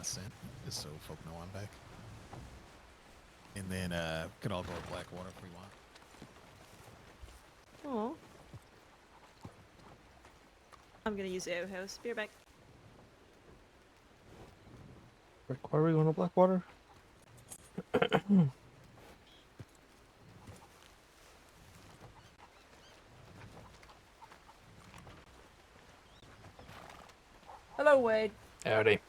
scent, just so folk know I'm back. And then could all go to Blackwater if we want. Oh. I'm gonna use the outhouse. Be right back. Why are we going to Blackwater? Hello, Wade. Howdy.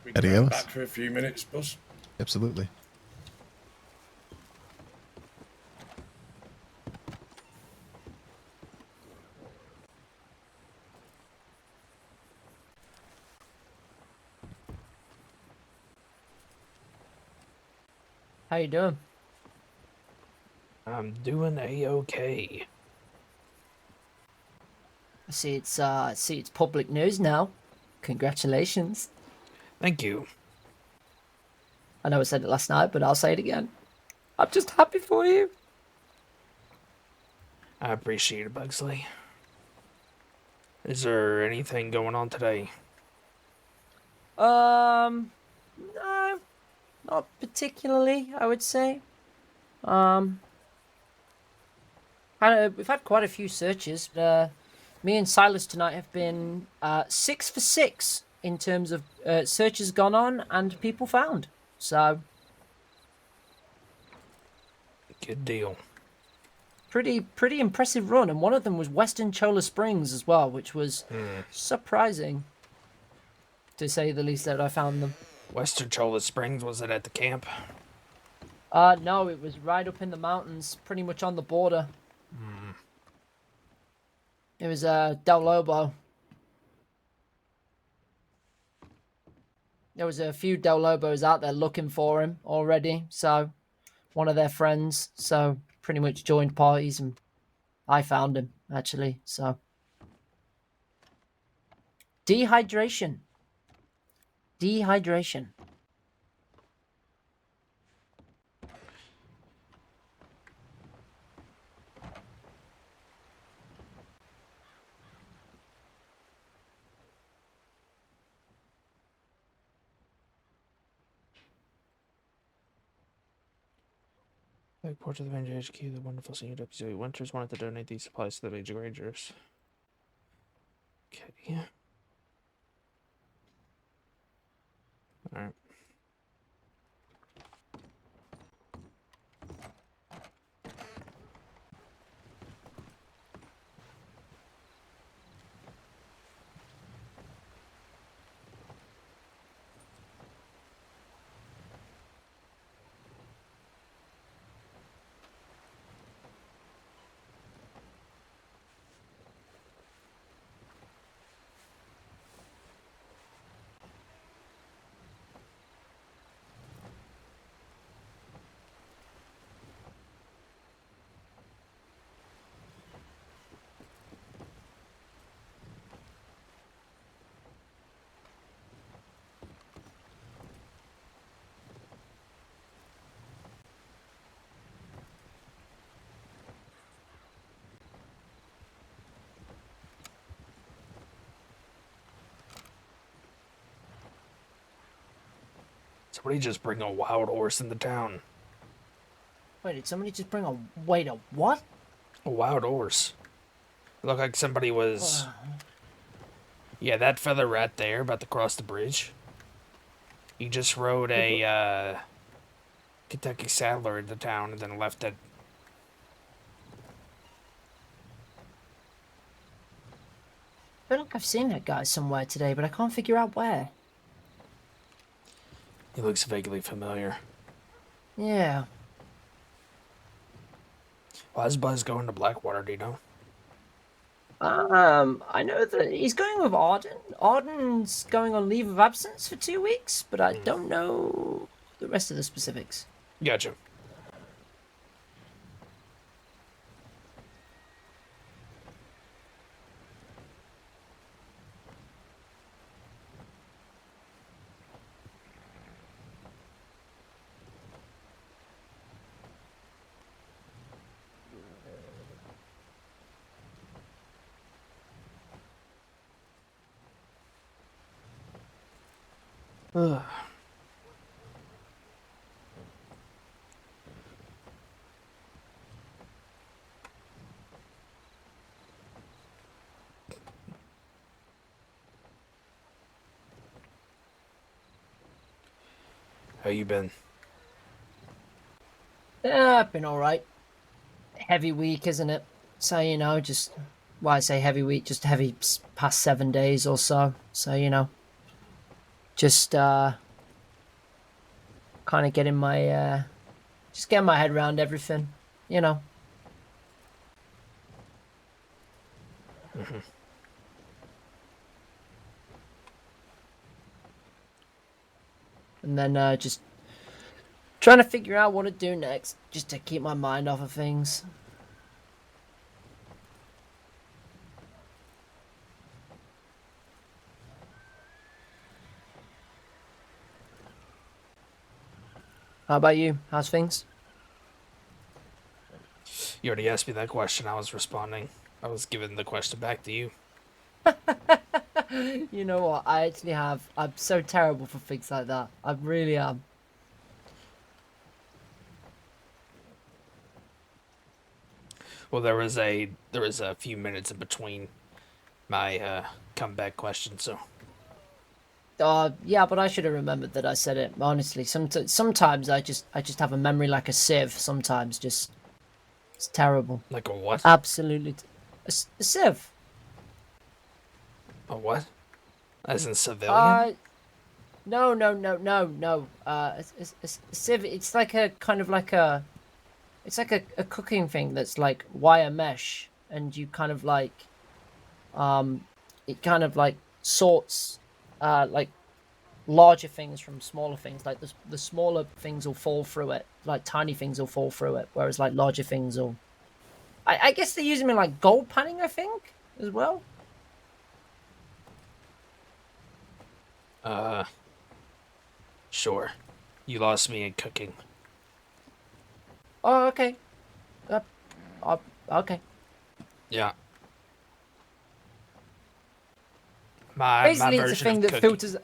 We Eddie can Ellis? back for a few minutes, boss. Absolutely. How you doing? I'm doing a-okay. I see it's public news now. Congratulations. Thank you. I know I said it last night, but I'll say it again. I'm just happy for you. I appreciate it, Bugsley. Is there anything going on today? No, not particularly, I would say. We've had quite a few searches. Me and Silas tonight have been 6 for 6 in terms of searches gone on and people found. So Good deal. pretty impressive run, and one of them was Western Chola Springs as well, which was surprising, to say the least, that I found them. Western Chola Springs, was it at the camp? No, it was right up in the mountains, pretty much on the border. It was Del Lobo. There was a few Del Lobos out there looking for him already, so one of their friends, so pretty much joined parties, and I found him, actually, so. Dehydration. Like Port of the Ranger HQ, the wonderful senior deputy Winters wanted to donate these supplies to the Major Rangers. Okay. Alright. Somebody just bring a wild horse into town. Wait, did somebody just bring a... Wait, a what? A wild horse. It looked like somebody was... Yeah, that feather rat there, about to cross the bridge. He just rode a, Kentucky Saddler into town and then left it. I feel like I've seen that guy somewhere today, but I can't figure out where. He looks vaguely familiar. Yeah. Why is Buzz going to Blackwater, do you know? I know that he's going with Arden. Arden's going on leave of absence for 2 weeks, but I don't know the rest of the specifics. Gotcha. Ugh. How you been? Yeah, I've been all right. Heavy week, isn't it? So just why I say heavy week, just heavy past 7 days or so. So just kind of getting my just getting my head around everything. You know. And then just trying to figure out what to do next, just to keep my mind off of things. How about you? How's things? You already asked me that question. I was responding. I was giving the question back to you. You know what? I actually have. I'm so terrible for things like that. I really am. Well, there was a few minutes in between my comeback question, so Yeah, but I should have remembered that I said it. Honestly, sometimes I just have a memory like a sieve. Sometimes just it's terrible. like a what? Absolutely, a sieve. A what? As in civilian? No, no, no, no, no. A sieve. It's like a kind of like a. It's like a cooking thing that's like wire mesh, and you kind of like, it kind of like sorts, like larger things from smaller things. Like the smaller things will fall through it, like tiny things will fall through it, whereas like larger things will. I guess they're using them in like gold panning, I think, as well. Sure. You lost me in cooking. Oh, okay. Uh, okay. Yeah. My Basically, it's a version thing of that cooking. filters.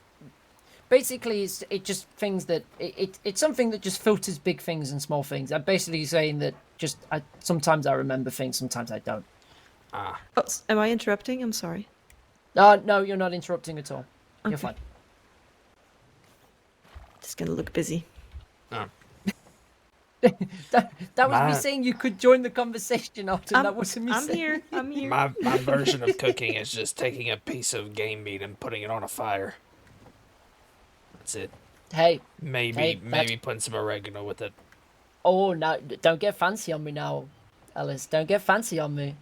Basically, it just things that it's something that just filters big things and small things. I'm basically saying that sometimes I remember things, sometimes I don't. Oh, am I interrupting? I'm sorry. No, you're not interrupting at all. You're Okay. fine. Just gonna look busy. Oh. That was me My- saying you could join the conversation, Alton. That wasn't me I'm saying. here. I'm here. My version of cooking is just taking a piece of game meat and putting it on a fire. That's it. Hey, Maybe that's putting some oregano with it. oh no! Don't get fancy on me now, Ellis. Don't get fancy on me.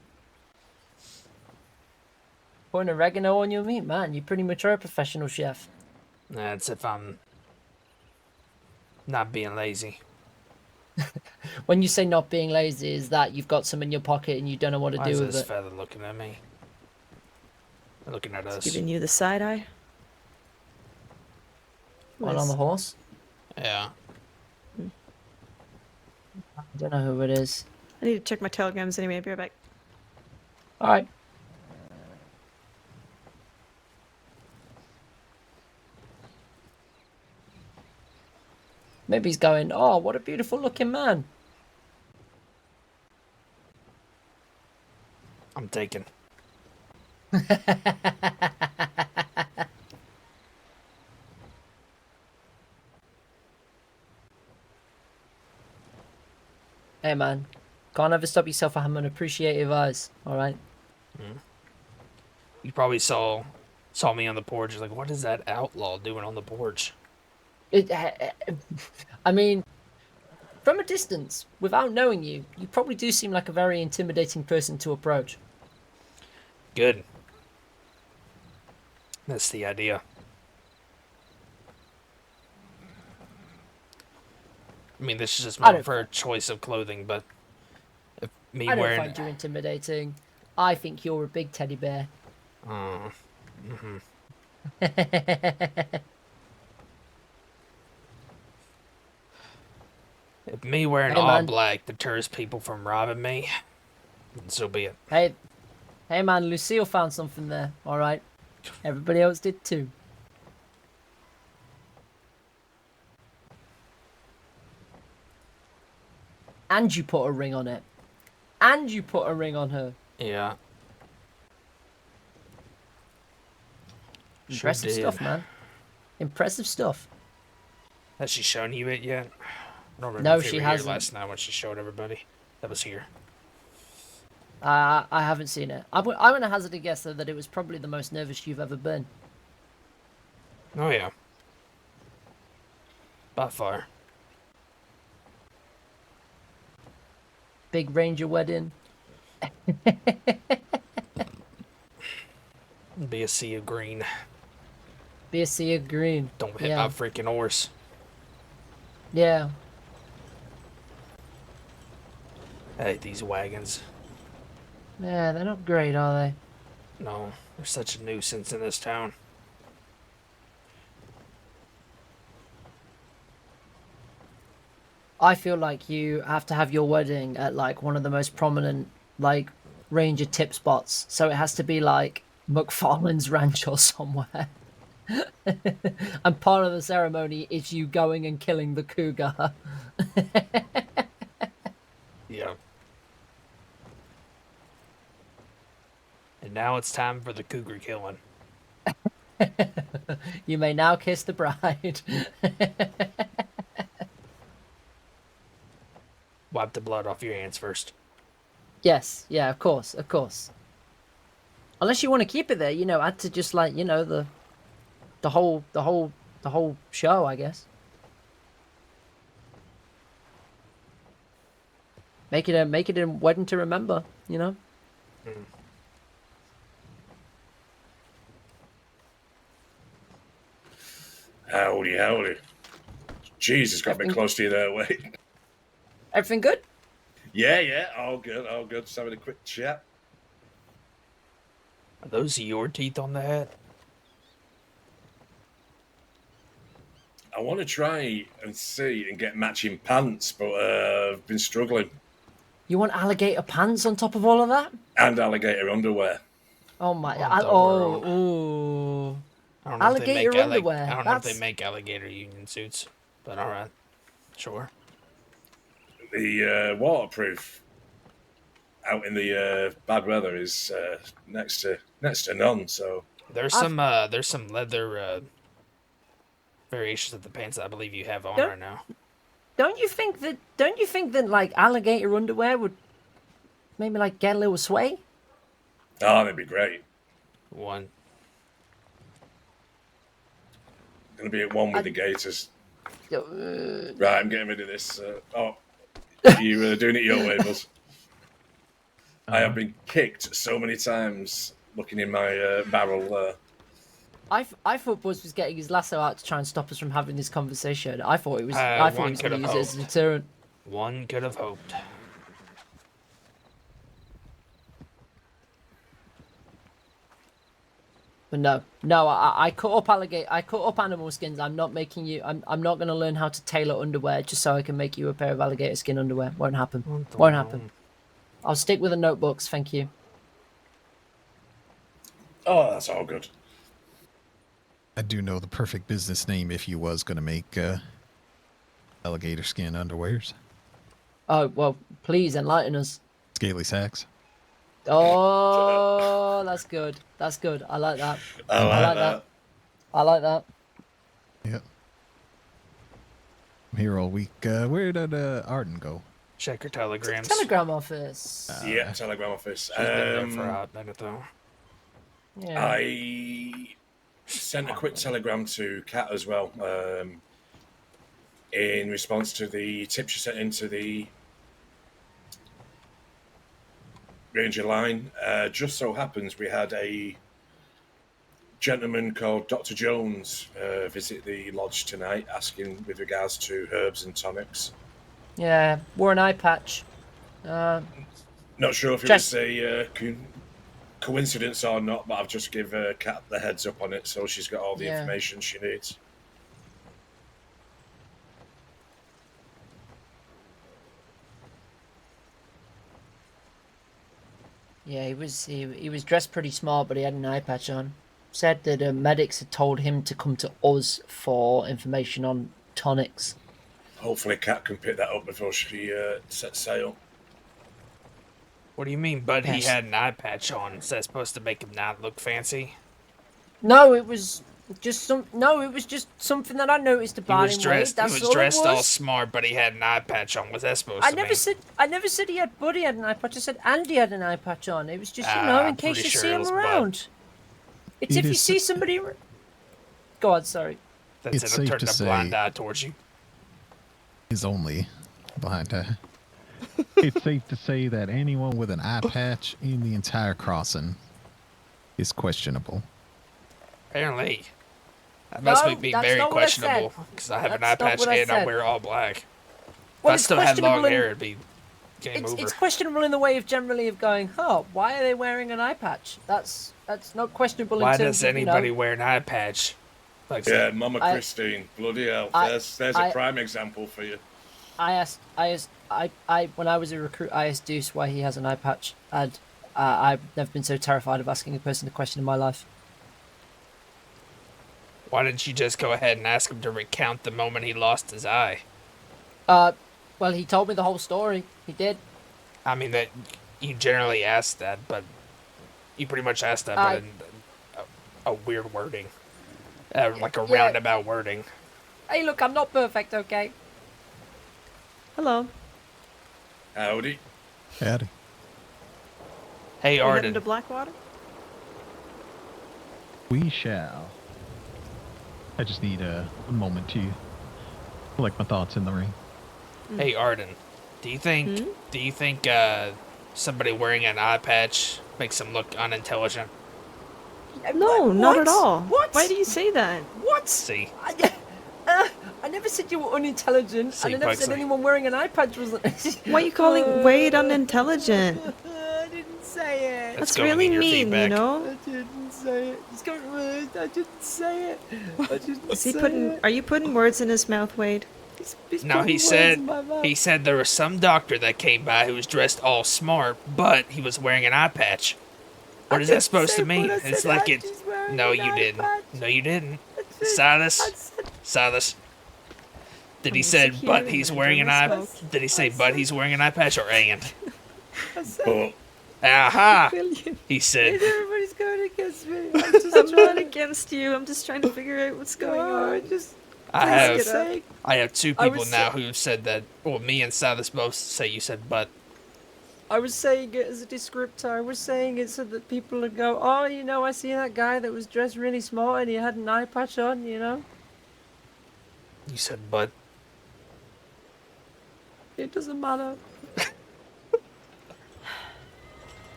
Putting oregano on your meat, man. You pretty much are a professional chef. That's if I'm not being lazy. When you say not being lazy, is that you've got some in your pocket and you don't know what to Why do is with this it? feather looking at me? They're looking at us. Giving you the side eye. One on the horse? Yeah. I don't know who it is. I need to check my telegrams anyway. I'll be right back. All right. Maybe he's going, oh, what a beautiful looking man. I'm taken. Hey, man. Can't ever stop yourself from having appreciative eyes, all right? You probably saw me on the porch. You're like, what is that outlaw doing on the porch? I mean, from a distance, without knowing you, you probably do seem like a very intimidating person to approach. Good. That's the idea. I mean, this is just I my don't- preferred choice of clothing, but if me I don't wearing... find you intimidating. I think you're a big teddy bear. If me wearing Hey, all man. black deters people from robbing me, then so be it. Hey, man, Lucille found something there, all right? Everybody else did too. and you put a ring on it. And you put a ring on her. Yeah. Sure Impressive did. stuff, man. Impressive stuff. Has she shown you it yet? I don't remember No, if you she were here hasn't. last night when she showed everybody that was here. I haven't seen it. I'm going to hazard a guess, though, that it was probably the most nervous you've ever been. Oh, yeah. By far. Big Ranger wedding. Be a sea of green. Be a sea of green. Don't hit Yeah. my freaking horse. Yeah. I hate these wagons. Yeah, they're not great, are they? No, they're such a nuisance in this town. I feel like you have to have your wedding at like one of the most prominent like ranger tip spots. So it has to be like McFarlane's Ranch or somewhere. And part of the ceremony is you going and killing the cougar. Yeah. And now it's time for the cougar killing. You may now kiss the bride. Wipe the blood off your hands first. Yes, yeah, of course, of course. Unless you want to keep it there, you know, add to just like, you know, the whole show, I guess. Make it a wedding to remember, you know. Howdy, howdy. Jesus, got a bit close to you there, wait. Everything good? Yeah, all good, all good. Just having a quick chat. Are those your teeth on the hat? I want to try and see and get matching pants, but I've been struggling. You want alligator pants on top of all of that? And alligator underwear. Oh my! What the world? Ooh. I don't know if they Alligator make underwear, I don't know if that's- they make alligator union suits, but all right, sure. The waterproof out in the bad weather is next to none. So There's some leather variations of the pants that I believe you have on Don't- right now. Don't you think that like alligator underwear would maybe like get a little sway? oh, that'd be great. One. Gonna be at one with the Gators. Uh, Right, I'm getting rid of this. You doing it your way, Buzz? I have been kicked so many times looking in my barrel. I thought Buzz was getting his lasso out to try and stop us from having this conversation. I thought he was One going to could use have it as a hoped. deterrent. One could have hoped. But no, I cut up I cut up animal skins. I'm not making you. I'm not going to learn how to tailor underwear just so I can make you a pair of alligator skin underwear. Won't happen. Won't happen. I'll stick with the notebooks. Thank you. Oh, that's all good. I do know the perfect business name if you was going to make alligator skin underwears. Oh well, please enlighten us. Scaly sacks. Oh, that's good. That's good. I like that. I like that. I like that. Yep. I'm here all week. Where did Arden go? Check your telegrams. Telegram office. Yeah, Telegram office. She's been there for a hot minute though. Yeah. I sent a quick telegram to Kat as well in response to the tip she sent into the Ranger line. Just so happens we had a gentleman called Dr. Jones visit the lodge tonight, asking with regards to herbs and tonics. Yeah. Wore an eye patch. Not sure if it Check. was a coincidence or not, but I've just give Kat the heads up on it, so she's got all the Yeah. information she needs. Yeah, he was dressed pretty smart, but he had an eye patch on. Said that medics had told him to come to us for information on tonics. Hopefully, Kat can pick that up before she sets sail. What do you mean, bud? He Yes. had an eye patch on. Is that supposed to make him not look fancy? No, it was just something that I noticed He about was him. dressed. Wade. He That's was all dressed it all was. smart, but he had an eye patch on. What's that supposed I to never mean? said he had Buddy had an eye patch. I said Andy had an eye patch on. It was just in I'm case pretty you sure see it him was Bud. around. It's It if you is- see somebody. Go on, sorry. That's It's it. I'm safe turning to a blind say- eye towards you. Is only behind her. It's safe to say that anyone with an eye patch in the entire crossing is questionable. Apparently. That must No, make me that's very not what I said. questionable because I have an eye That's not patch what I and I said. wear all black. If Well, I it's still had long questionable in- hair, it'd be game over. It's questionable in the way of generally of going, oh, why are they wearing an eye patch? That's not questionable Why in terms does of, anybody wear an eye patch? Like, Yeah, Mama I- Christine, bloody hell. I- There's a I- prime example for you. when I was a recruit, I asked Deuce why he has an eye patch, and I've never been so terrified of asking a person a question in my life. why didn't you just go ahead and ask him to recount the moment he lost his eye? Well, he told me the whole story. He did. I mean, that you generally ask that, but you pretty much asked that, but in a weird wording. Like a Yeah. roundabout wording. Hey, look, I'm not perfect, okay? Hello. Howdy. Howdy. Hey, Are we heading Arden. to Blackwater? We shall. I just need a moment to collect my thoughts in the ring. Hey, Arden. Do you think somebody wearing an eye patch makes him look unintelligent? No, not What? at all. What? Why do you say that? What? See, I never said you were unintelligent, See, and I never said Pugsley. anyone wearing an eye patch wasn't. Why are you calling Wade unintelligent? I didn't say it. That's That's going really in your mean, feedback. you know? I didn't say it. It's going right. I didn't say it. I didn't Is he say putting? it. Are you putting words in his mouth, Wade? He's no, putting he words said in my mouth. he said there was some doctor that came by who was dressed all smart, but he was wearing an eye patch. What I is that didn't supposed say to mean? what I It's said, like Andy's it. wearing No, an you eye didn't. patch. No, you didn't. I said- Silas. I said- Silas. Did he I'm say, just but here he's and wearing an enjoying eye? my smoke. Did he say, but he's wearing an eye patch or and? I said. But Aha! Billion. He said. Everybody's going against me. I'm just I'm not trying. against you. I'm just trying to figure out what's going on. Just. I Please have. get up. Sake. I have two I people was now so- who said that. Well, me and Silas both say you said but. I was saying it as a descriptor. I was saying it so that people would go, oh, you know, I see that guy that was dressed really smart and he had an eye patch on, you know? You said but. It doesn't matter.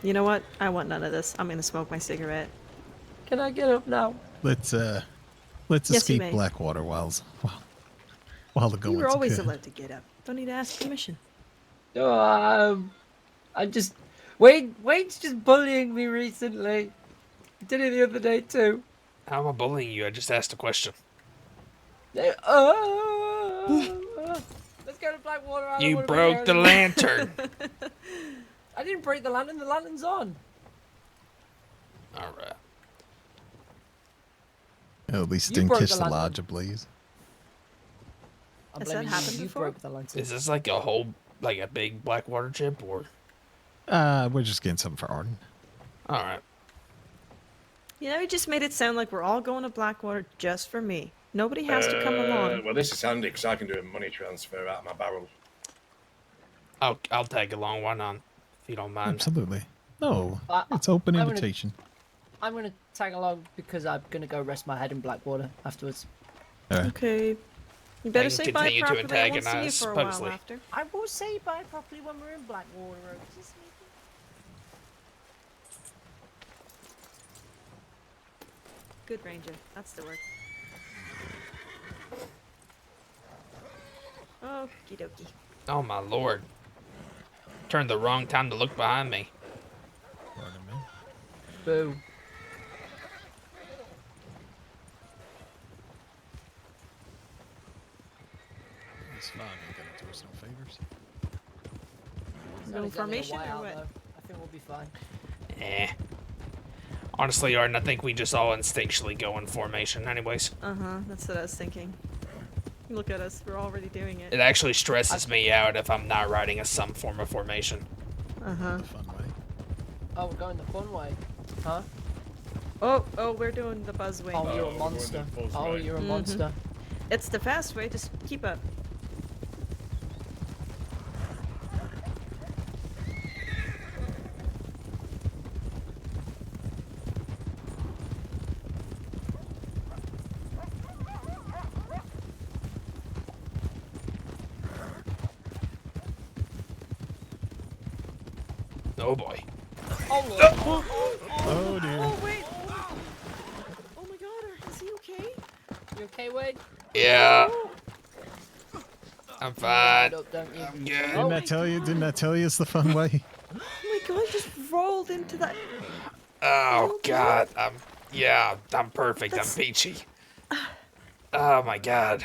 You know what? I want none of this. I'm gonna smoke my cigarette. Can I get up now? Let's Yes, you escape may. Blackwater while the You going's were always good. allowed to get up. Don't need to ask permission. I just... Wade's just bullying me recently. He did it the other day too. How am I bullying you? I just asked a question. Let's go to Blackwater. I don't You wanna be broke here the anymore. lantern. I didn't break the lantern. The lantern's on. All right. At least You didn't broke catch the the lantern. lodge ablaze. I'm Has that blaming happened you. You before? broke the lantern. Is this like a big Blackwater chip or? We're just getting something for Arden. All right. You know, you just made it sound like we're all going to Blackwater just for me. Nobody has to come along. well, this is handy because I can do a money transfer out of my barrel. I'll tag along. Why not? If you don't mind. Absolutely. No, I- it's open I'm gonna- invitation. I'm going to tag along because I'm going to go rest my head in Blackwater afterwards. All right. Okay. You better can say bye continue to properly. I won't see you antagonize for a while Pugsley. after. I will say bye properly when we're in Blackwater. Just maybe. Good ranger. That's the word. Okie dokie. Oh my lord. Turned the wrong time to look behind me. Arden, man. Boo. This fog ain't gonna do us no favors. It's No only gonna be a formation or while, what? though. I think we'll be fine. Eh. Honestly, Arden, I think we just all instinctually go in formation anyways. Uh-huh. That's what I was thinking. Look at us. We're already doing it. It actually stresses me out if I'm not riding some form of formation. Uh-huh. Fun way. Oh, we're going the fun way. Huh? Oh, we're doing the buzzwing. Oh, you're we're a going monster. the fuzz Oh, way. you're a monster. It's the fast way. Just keep up. Oh boy. Oh dear. Oh, wait. Oh, my God. Is he okay? You okay, Wade? Yeah. I'm fine. Up, don't you? I'm good. Didn't I tell you? Didn't I tell you it's the fun way? Oh, my God. He just rolled into that. Oh Oh, god. I'm perfect. That's- I'm peachy. Oh my god.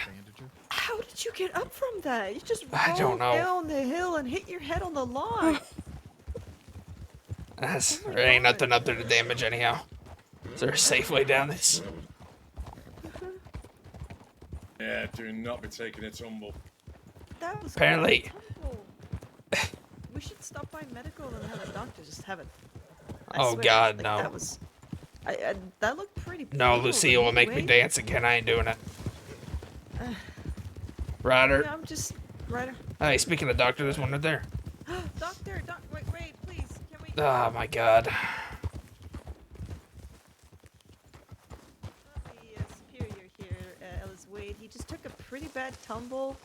How did you get up from that? You just I don't rolled know. down the hill and hit your head on the log. That's, Oh my there ain't God. nothing up there to damage anyhow. Is there a safe way down this? Yeah, do not be taking a tumble. That was Apparently. horrible. We should stop by medical and have a doctor just have it. I Oh, swear, God, like, no. That was. That looked pretty. No, brutal, Lucille will make me anyway. dance again. I ain't doing it. Ryder. Yeah, I'm just. Right. Hey, speaking of doctor, there's one right there. Doctor, wait, please. Can we? Oh my god. The superior here, Ellis Wade. He just took a pretty bad tumble.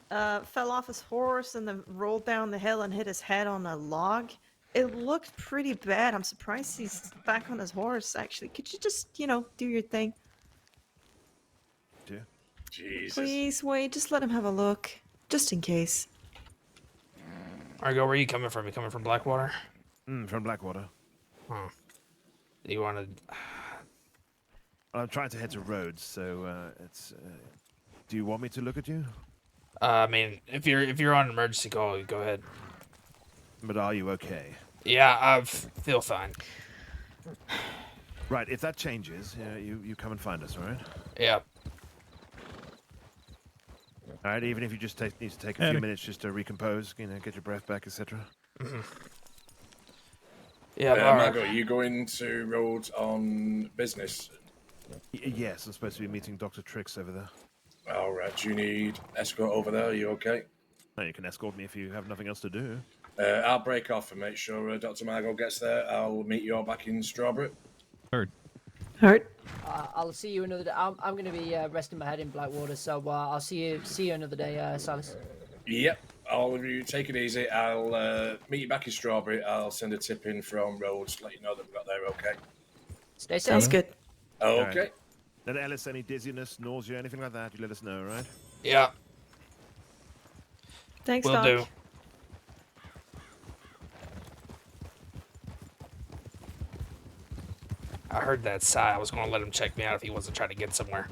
Fell off his horse and then rolled down the hill and hit his head on a log. It looked pretty bad. I'm surprised he's back on his horse, actually. Could you just, do your thing? Jesus. Please, Wade, just let him have a look. Just in case. Argo, where are you coming from? You coming from Blackwater? From Blackwater. Huh. You wanted... I'm trying to head to Rhodes, so it's. Do you want me to look at you? I mean, if you're on an emergency call, go ahead. But are you okay? Yeah, I feel fine. Right. If that changes, you come and find us. All right. Yeah. All right. Even if you just need to take a few minutes just to recompose, get your breath back, etc. Yeah, all right. Margot, you going to Rhodes on business? Yes, I'm supposed to be meeting Dr. Trix over there. All right. Do you need escort over there? Are you okay? No, you can escort me if you have nothing else to do. I'll break off and make sure Dr. Margot gets there. I'll meet you all back in Strawberry. Heard. Hurt. I'll see you another day. I'm going to be resting my head in Blackwater, so I'll see you another day, Silas. Yep. All of you, take it easy. I'll meet you back in Strawberry. I'll send a tip in from Rhodes to let you know that we got there, okay? Stay safe. Sounds good. Okay. Right. Then Ellis, any dizziness, nausea, anything like that, you let us know, all right? Yeah, Thanks, will Doc. do. I heard that sigh. I was going to let him check me out if he wasn't trying to get somewhere.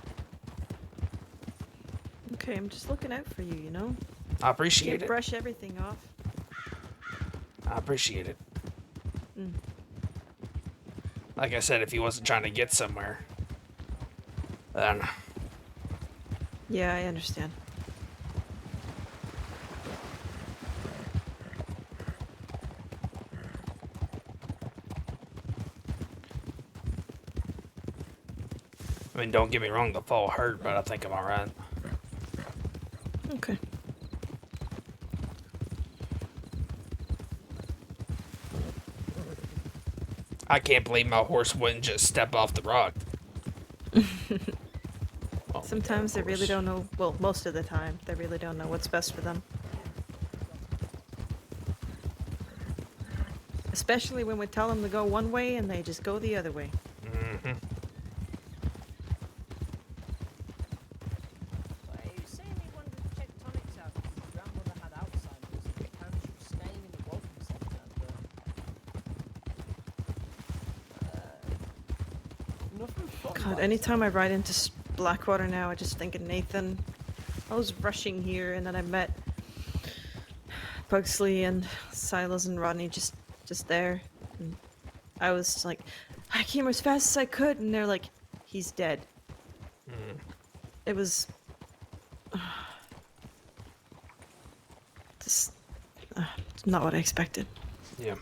Okay, I'm just looking out for you, I appreciate Can't it. brush everything off. I appreciate it. Mm. Like I said, if he wasn't trying to get somewhere, then Yeah, I understand. I mean, don't get me wrong, the fall hurt, but I think I'm alright. Okay. I can't believe my horse wouldn't just step off the rock. Oh, Sometimes they really horse. don't know. Well, most of the time, they really don't know what's best for them. Especially when we tell them to go one way and they just go the other way. Mm-hmm. Are you saying he wanted to check tonics out because his grandmother had Alzheimer's and apparently she was staying in the welcome centre and nothing fun God, about it. anytime I ride into Blackwater now, I just think of Nathan. I was rushing here and then I met Pugsley and Silas and Rodney just there. And I was like, I came as fast as I could and they're like, he's dead. It was... not what I expected. Yeah.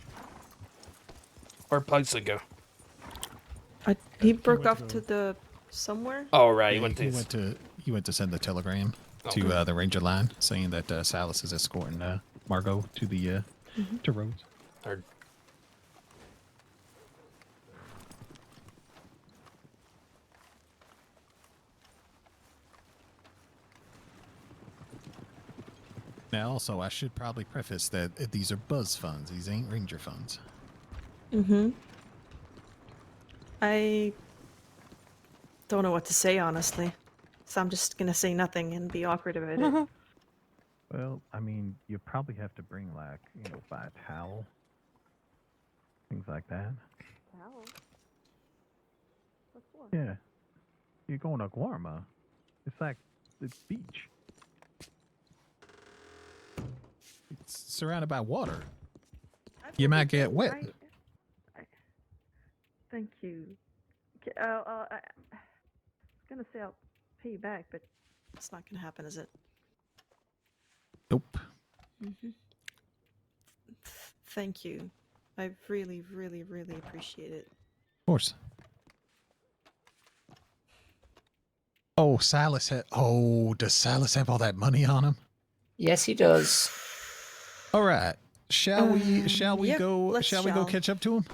Where'd Pugsley go? He broke went off to to the somewhere. Oh, right. He Yeah, went to he his... went to send the telegram to Okay. the Ranger line saying that Silas is escorting Margot to the to Rhodes. Or... Now, also, I should probably preface that these are buzz funds. These ain't Ranger funds. Mm-hmm. I don't know what to say, honestly. So I'm just gonna say nothing and be awkward about it. Well, I mean, you probably have to bring, like, you know, buy a towel, things like that. Towel? What for? Yeah, you're going to Guarma. It's like the beach. It's surrounded by water. You might get wet. Thank you. I was gonna say I'll pay you back, but it's not gonna happen, is it? Nope. Mm-hmm. Thank you. I really, really, really appreciate it. Of course. Oh, Silas had. Oh, does Silas have all that money on him? Yes, he does. All right. Shall we? Shall we yeah, go? let's Shall we go catch up to him?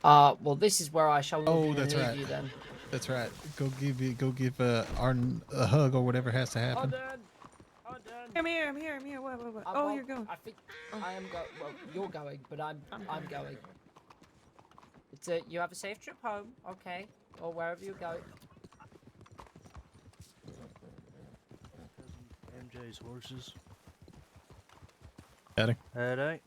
Well, this is where I shall Oh, that's leave right. you then. That's right. Go give Arden a hug or whatever has to happen. Arden. I'm here. What? Oh, well, you're going. I think I am going. Well, you're going, but I'm going. It's you have a safe trip home, okay, or wherever you go. MJ's horses. Got it. Headache.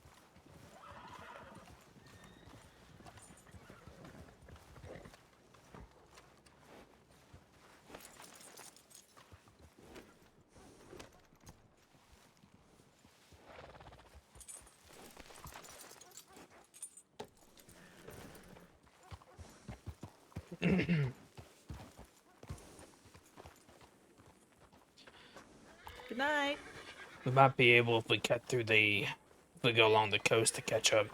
Good night. We might be able, if we cut through the... If we go along the coast to catch up.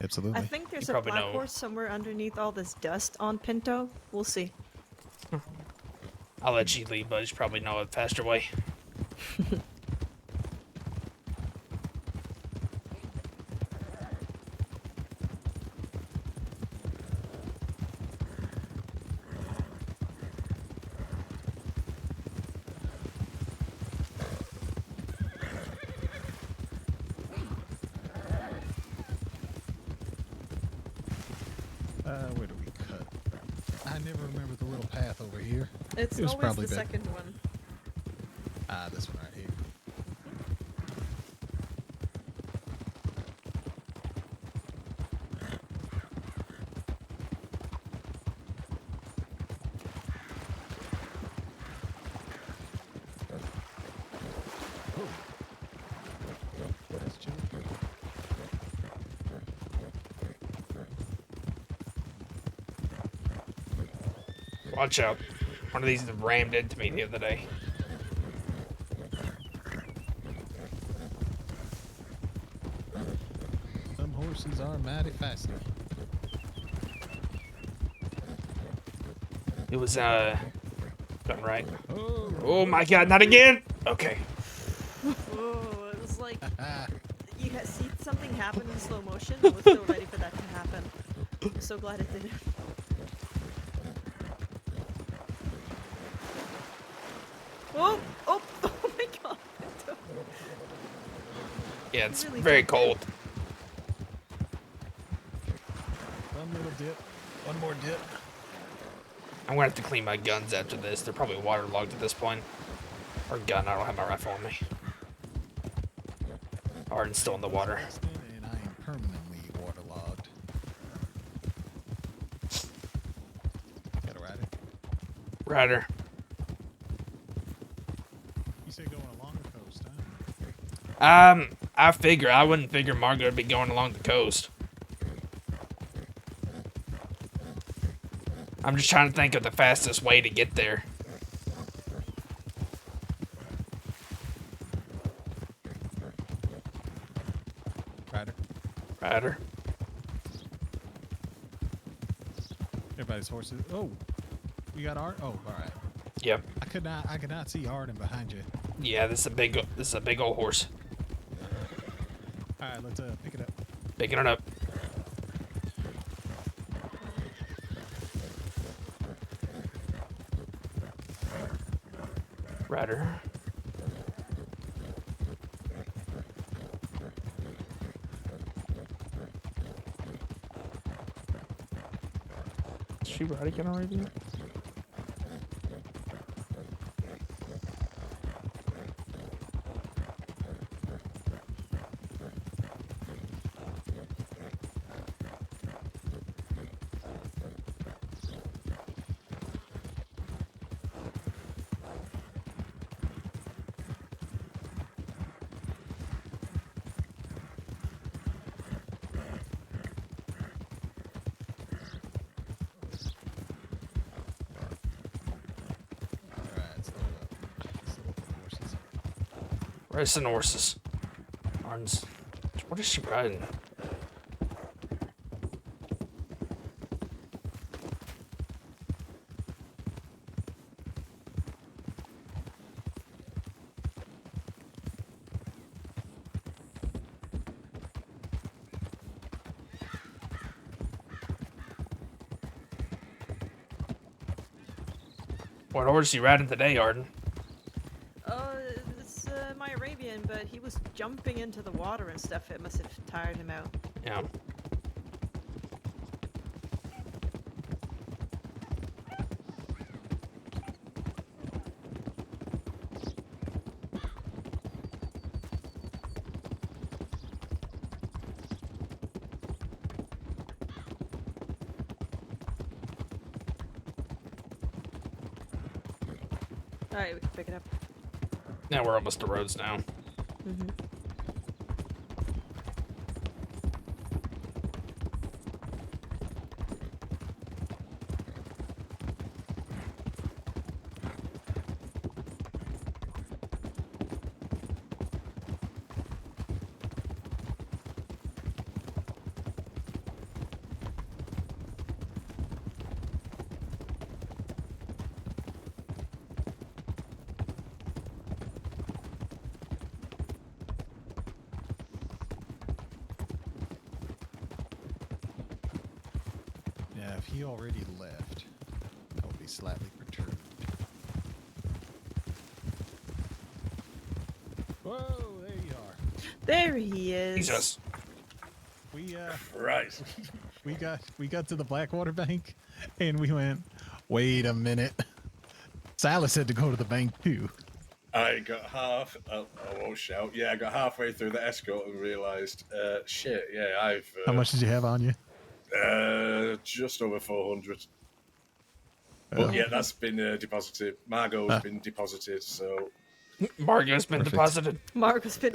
Absolutely. I think there's You a probably black know. horse somewhere underneath all this dust on Pinto. We'll see. I'll let you lead, but you probably know a faster way. Where do we cut? I never remember the little path over here. It's It was always probably the back- second one. Ah, this one right here. Oh. That's chill. Watch out. One of these rammed into me the other day. Some horses are mighty fast. It was, done right. Oh. Oh my god, not again! Okay. Oh, it was like Ah. you see something happen in slow motion. I was so ready for that to happen. I'm so glad it did. Oh, oh my god. Yeah, it's Really very don't cold. One little dip. One more dip. I'm gonna have to clean my guns after this. They're probably waterlogged at this point. Or gun, I don't have my rifle on me. Arden's still in the water. And I am permanently waterlogged. Got a rider? Ryder. You said going along the coast, huh? I wouldn't figure Margot would be going along the coast. I'm just trying to think of the fastest way to get there. Rider. Everybody's horses. Oh, we got Art. Oh, all right. Yep. I could not see Arden behind you. Yeah, this is a big old horse. All right, let's pick it up. Picking it up. Rider. Is she riding again already? All right, let's load up. Let's load the horses. Racing horses. Arden's. What is she riding? What horse you riding today, Arden? It's my Arabian, but he was jumping into the water and stuff. It must have tired him out. Yeah. All right, we can pick it up. Now we're almost to roads now. Mm-hmm. Yeah, if he already left, I would be slightly perturbed. Whoa, there you are. There he is. Jesus. We Right. we got to the Blackwater Bank, and we went. Wait a minute. Silas had to go to the bank too. I got I won't shout. Yeah, I got halfway through the escort and realised, shit, yeah, I've... How much did you have on you? Just over 400. Oh. But yeah, that's been deposited. Margot's been deposited, so... Mario's been Perfect. deposited. Mark was fit.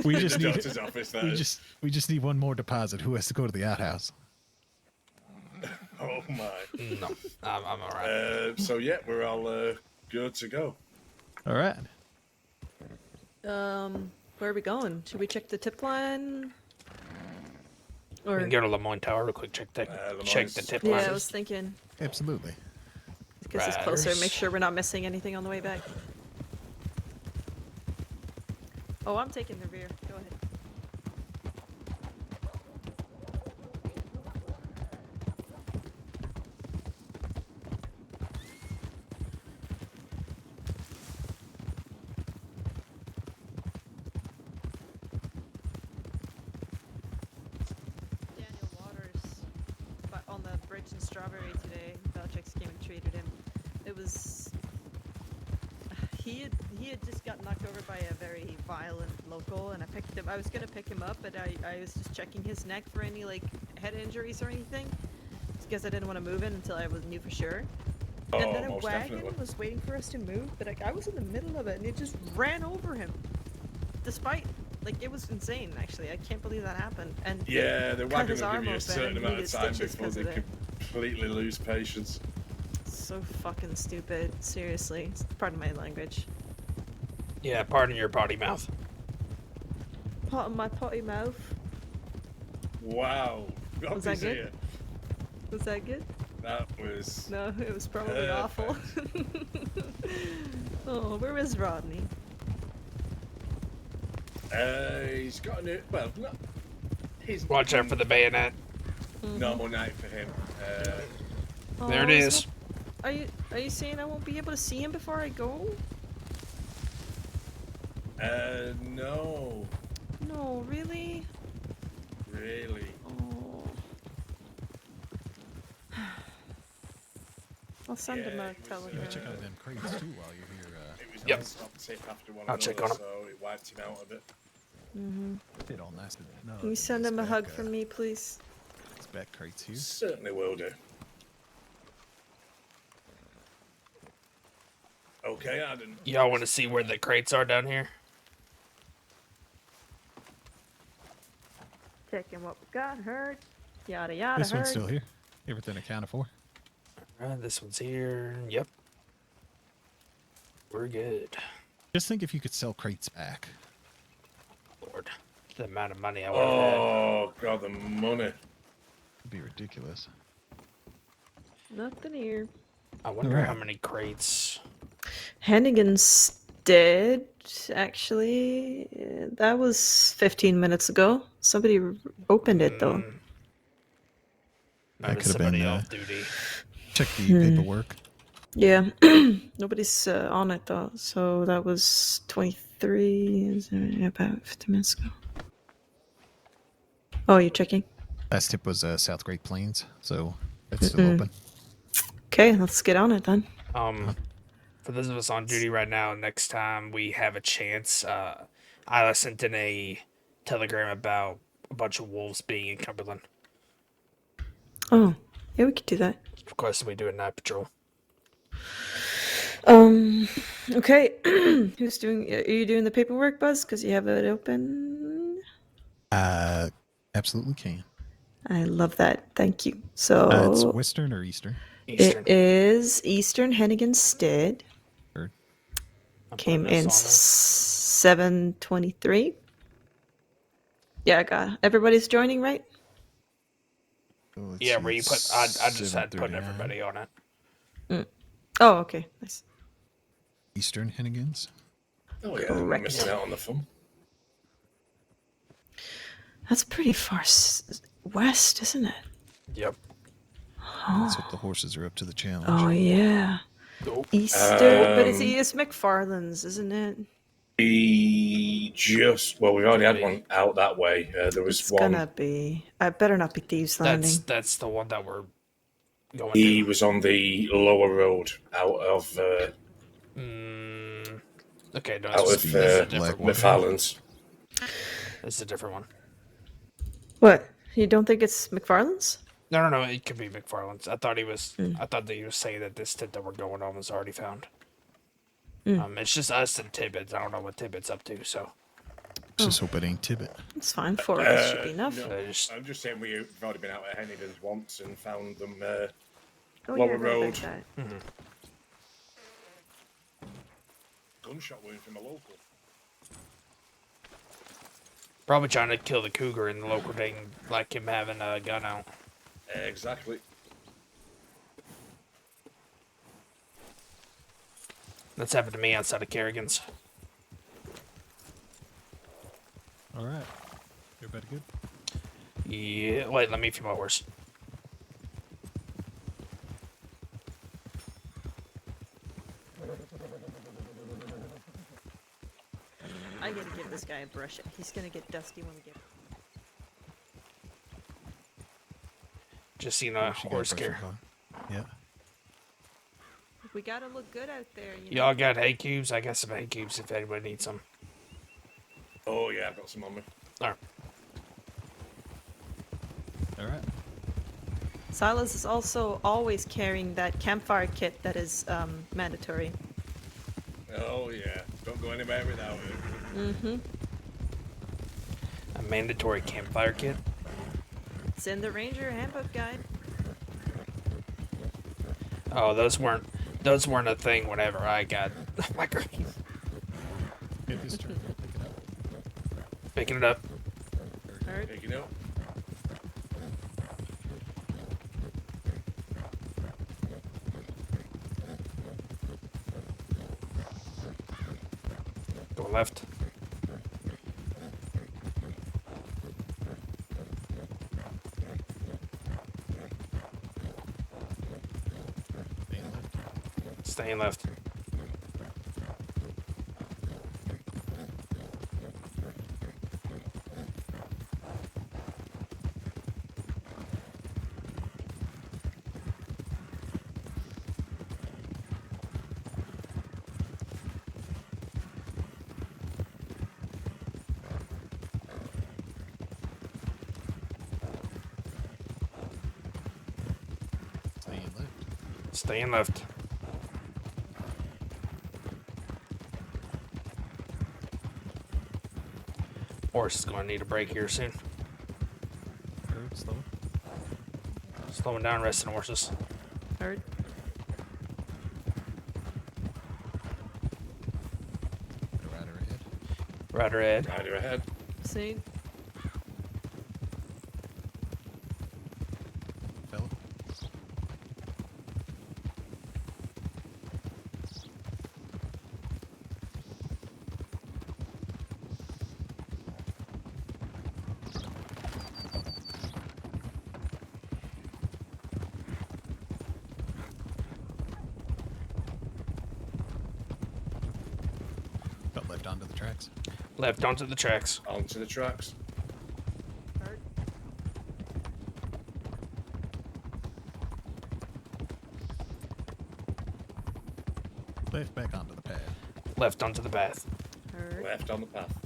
We In just the need doctor's office, that we is. just need one more deposit. Who has to go to the outhouse? Oh my. No, I'm all right. So yeah, we're all good to go. All right. Where are we going? Should we check the tip line? We Or can go to Lemoyne Tower real quick. Check the Lemoyne's- tip yeah, line. I was thinking. Absolutely. Because it's closer. Riders. Make sure we're not missing anything on the way back. Oh, I'm taking the rear. Go ahead. Daniel Waters, but on the bridge in Strawberry today, Belichick's came and treated him. It was he had just got knocked over by a very violent local, and I was gonna pick him up, but I was just checking his neck for any like head injuries or anything, because I didn't want to move in until I knew for sure. And Oh, then a most wagon definitely. was waiting for us to move, but I was in the middle of it, and it just ran over him. Despite, like, it was insane, actually. I can't believe that happened. And Yeah, the cut wagon his will give arm you a open certain and amount needed of time stitches before 'cause they of it. completely lose patience. So fucking stupid. Seriously. Pardon my language. Yeah, pardon your potty mouth. Pot in my potty mouth. Wow. Was that Robbie's good? here. Was that good? That was... No, it was probably awful. Oh, where is Rodney? He's got a new... Well, not... He's Watch out for the bayonet. normal night for him. There it Oh, is. Are you saying I won't be able to see him before I go? No. No, really? Really. Oh. I'll send him Yeah, a it was, telegram. Check out them crates too while you're here. It was Yep. non-stop after one I'll another, check on him. so it wiped him out a bit. It all lasted. No, Can you send him a these hug back, from me, please? These back crates here. Certainly will do. Okay, Adam. Y'all want to see where the crates are down here? Checking what we got, heard. Yada yada, This one's still here. Everything accounted for. This one's here. Yep. We're good. Just think if you could sell crates back. Lord, the amount of money I would have had. Oh, God, the money. It'd be ridiculous. Nothing here. I wonder Alright. how many crates. Hannigan's dead, actually. That was 15 minutes ago. Somebody opened it, though. That Maybe could have somebody been, off duty. Check the paperwork. Yeah. Nobody's on it, though. So that was 23, about 15 minutes ago. Oh, you're checking? Last tip was South Great Plains, so it's still open. Okay, let's get on it then. For those of us on duty right now, next time we have a chance, I sent in a telegram about a bunch of wolves being in Cumberland. Oh, yeah, we could do that. Requested we do a night patrol. Okay. Who's doing? Are you doing the paperwork, Buzz? Because you have it open. Absolutely can. I love that. Thank you. It's So Western or Eastern? Eastern. it is Eastern Hennigan Stead. Or I'm Came putting in this on us. 7:23. Yeah, I got everybody's joining, right? let's Yeah, see, where you put. I just had put 7:39. everybody on it. Oh, okay, nice. Eastern Hennigans. Oh, yeah, Correct. we're missing out on the fun. That's pretty far west, isn't it? Yep. Let's hope the horses are up to the challenge. Oh yeah, Nope. Easter. But it's McFarland's, isn't it? We we've already had one out that way. There was It's one. gonna be. I better not be Thieves Landing. That's the one that we're going He to. was on the lower road out of Okay, no, out this of is a different one. McFarland's. This is a different one. What? You don't think it's McFarland's? No, it could be McFarland's. I thought he was. I thought that he was saying that this tip that we're going on was already found. It's just us and Tibbetts. I don't know what Tibbetts up to, so Just hope it ain't Tibbet. It's fine. 4 of us should be enough. No, I just- I'm just saying we've already been out at Hennigan's once and found them Oh, Lower yeah, I heard Road. about that. gunshot wound from a local. probably trying to kill the cougar in the local thing, like him having a gun out. Exactly. That's happened to me outside of Kerrigan's. All right. Everybody good? Yeah. Wait, let me few more words. I gotta give this guy a brush. He's gonna get dusty when we get. Just seen a She got horse pressure scare. car. Yeah. We gotta look good out there. You know? Y'all got hay cubes? I got some hay cubes if anybody needs some. Oh yeah, I've got some on me. Alright. All right. Silas is also always carrying that campfire kit that is mandatory. Oh yeah, don't go anywhere without it. A mandatory campfire kit. It's in the Ranger Handbook Guide. Oh, those weren't a thing whenever I got my green. Get his turn. Pick it up. Picking it up. Heard? Picking up. left. Staying left. Staying left. Horse is going to need a break here soon. Slow. Slowing down, resting horses. Heard. Rider ahead. Rider ahead. Rider ahead. Seen. Fella. Got left onto the tracks. Left onto the tracks. Onto the tracks. Heard. Left back onto the path. Left onto the path. Heard. Left on the path.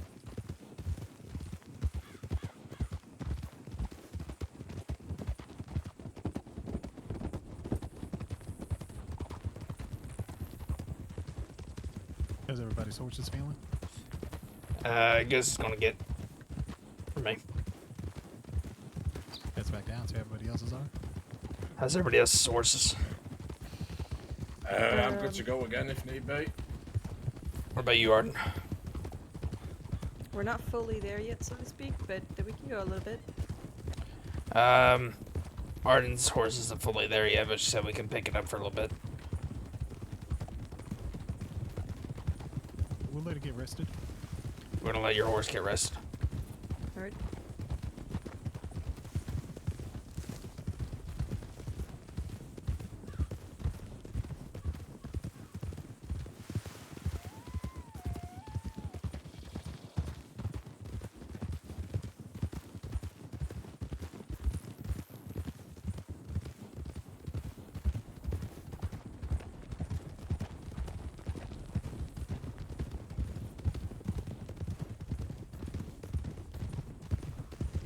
How's everybody's horses feeling? I guess it's going to get for me. Heads back down, see how everybody else's are. How's everybody else's horses? I'm good to go again if need be. What about you, Arden? We're not fully there yet, so to speak, but we can go a little bit. Arden's horse isn't fully there yet, but she said we can pick it up for a little bit. We'll let it get rested. We're going to let your horse get rested. Heard.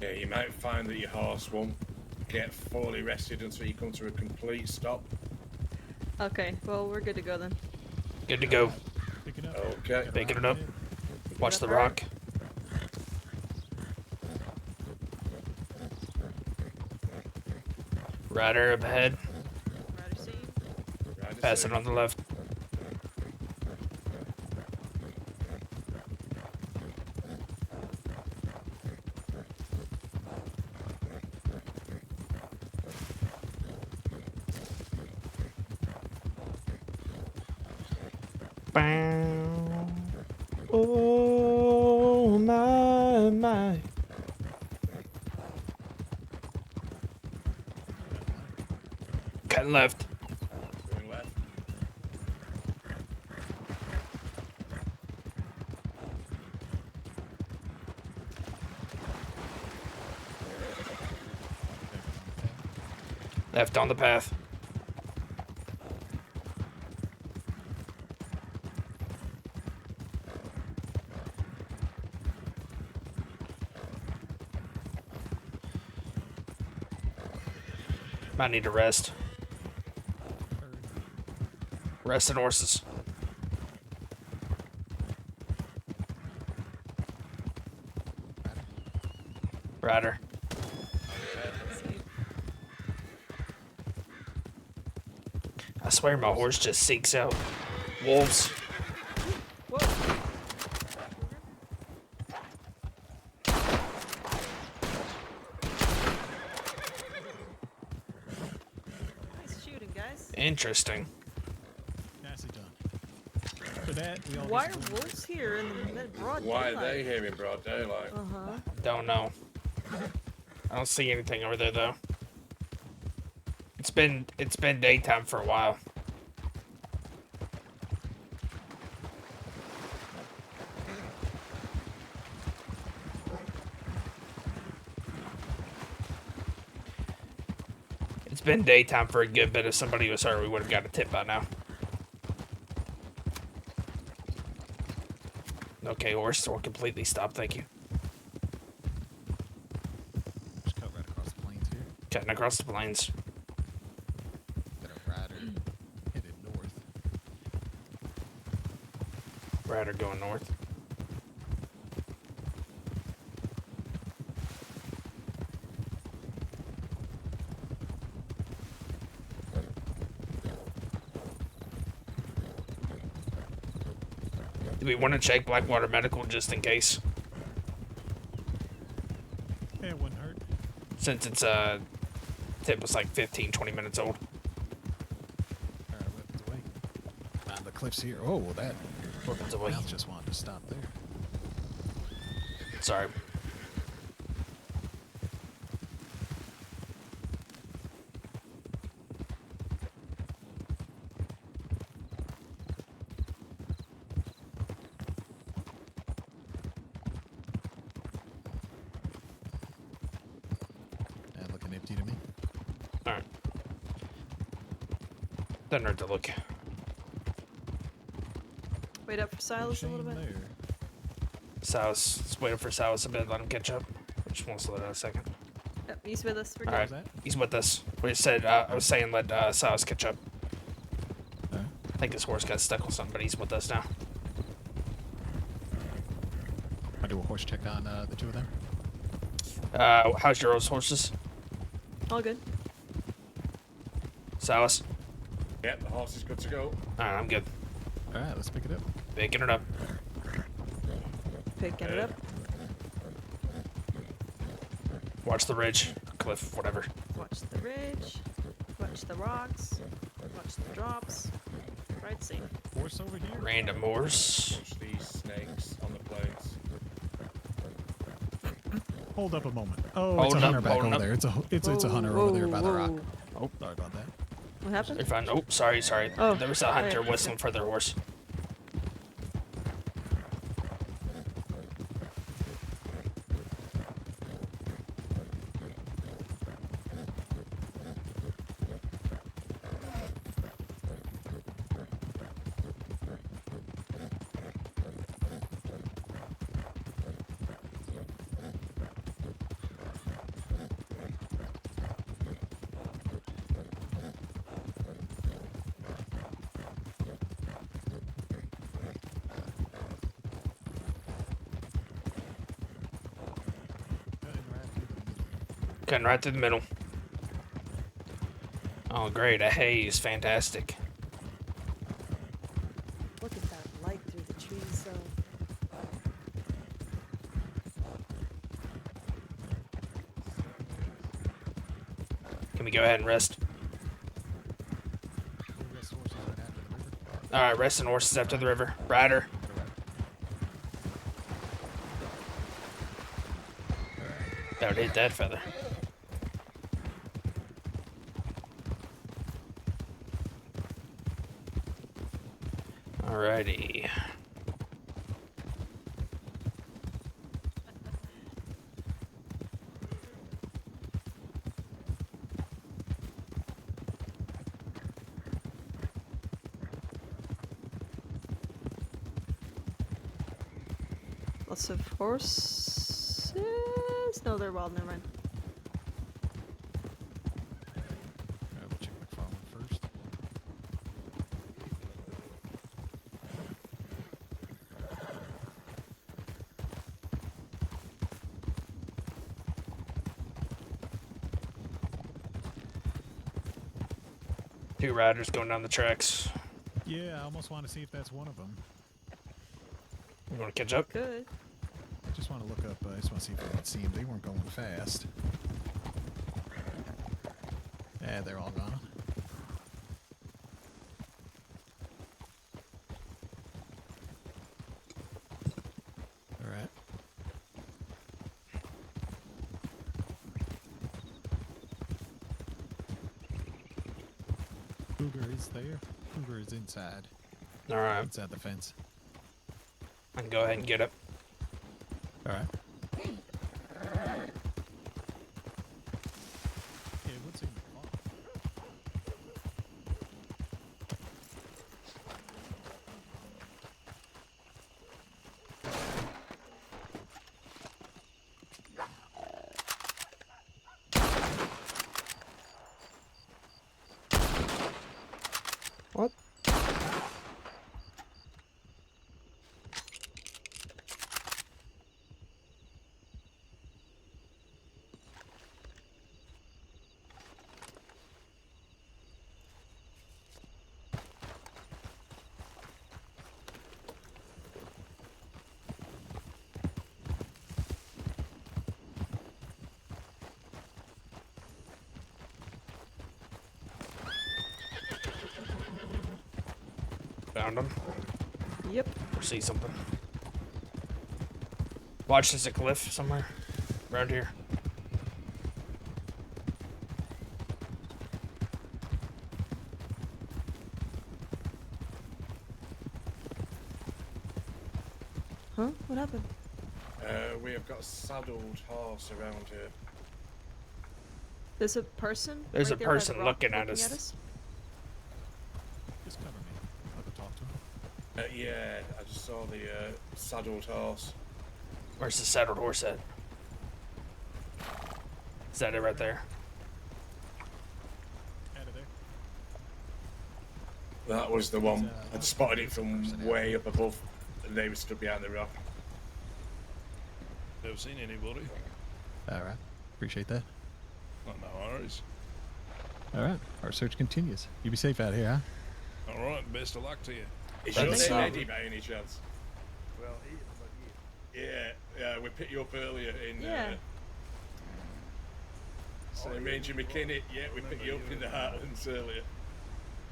Yeah, you might find that your horse won't get fully rested until you come to a complete stop. Okay, well, we're good to go then. Good to go. Pick it up. Okay. Picking it up. Watch the up, Art. rock. Rider up ahead. Rider seen. Rider Pass it safe. on the left. Bow. Oh my. Cutting left. Going left. Left on the path. Might need to rest. Resting horses. Rider. I swear my horse just seeks out wolves. Whoa! Nice shooting, guys. Interesting. Nicely done. after that, we all Why get are to- wolves here in the broad Why are daylight? they here in broad daylight? Uh-huh. Don't know. I don't see anything over there though. It's been daytime for a while. It's been daytime for a good bit. If somebody was hurt, we would have got a tip by now. Okay, horse, we're completely stopped. Thank you. Just cut right across the plains here. Cutting across the plains. Got a rider headed north. Rider going north. Do we want to check Blackwater Medical just in case? Yeah, it wouldn't hurt. Since it's tip was like 15, 20 minutes old. Alright, weapons away. On the cliffs here. Oh, well, that Weapons away. mouth just wanted to stop there. Sorry. Looking empty to me. Alright. Doesn't hurt to look. Wait up for Silas a little Shame bit. there. Silas, just waiting for Silas a bit, let him catch up. I just want to slow down a second. Yep, he's with us. We're good. Alright, that? he's with us. We said, I was saying let Silas catch up. Alright. I think his horse got stuck on something, but he's with us now. I do a horse check on the two of them. How's your horses? All good. Silas? Yep, the horse is good to go. Alright, I'm good. Alright, let's pick it up. Picking it up. Picking it up. Watch the ridge, cliff, whatever. Watch the ridge. Watch the rocks. Watch the drops. Right safe. Horse over here. Random horse. Watch these snakes on the plains. Hold up a moment. Oh, Hold it's a up, hunter back hold over up. there. It's a hunter over there by the rock. Oh, sorry about that. What happened? If I oh, sorry. Oh, There was a hunter yeah. whistling for their horse. Cutting right through the middle. Oh, great. A haze. Fantastic. Look at that light through the trees, though. Can we go ahead and rest? Alright, resting horses after the river. Rider. That would hit that feather. Alrighty. Lots of horses. No, they're wild. Never mind. We'll check McFarland first. Two riders going down the tracks. Yeah, I almost want to see if that's one of them. You want to catch up? Good. I just want to look up. I just want to see if I can see them. They weren't going fast. Yeah, they're all gone. is there. Cougar is inside. All right, Inside the fence. I can go ahead and get it. All right. Okay, what's in the closet? What? Found him. Yep. Or see something. Watch, there's a cliff somewhere around here. Huh? What happened? We have got a saddled horse around here. There's a person. There's right a there by the person rock looking at us. Just cover me. I'll go talk to him. Yeah, I just saw the saddled horse. Where's the saddled horse at? Is that it right there? Out of there. That was the one. It's, I'd spotted it from way up above, and they were stood behind the rock. Never seen anybody. All right. Appreciate that. Not no worries. All right. Our search continues. You be safe out here, huh? All right, best of luck to you. Is your Thanks, name Sam. Eddie by any chance? Well, but Yeah, we picked you up earlier in. Yeah. So Ranger McKinney, yeah, we picked you up in the Heartlands earlier.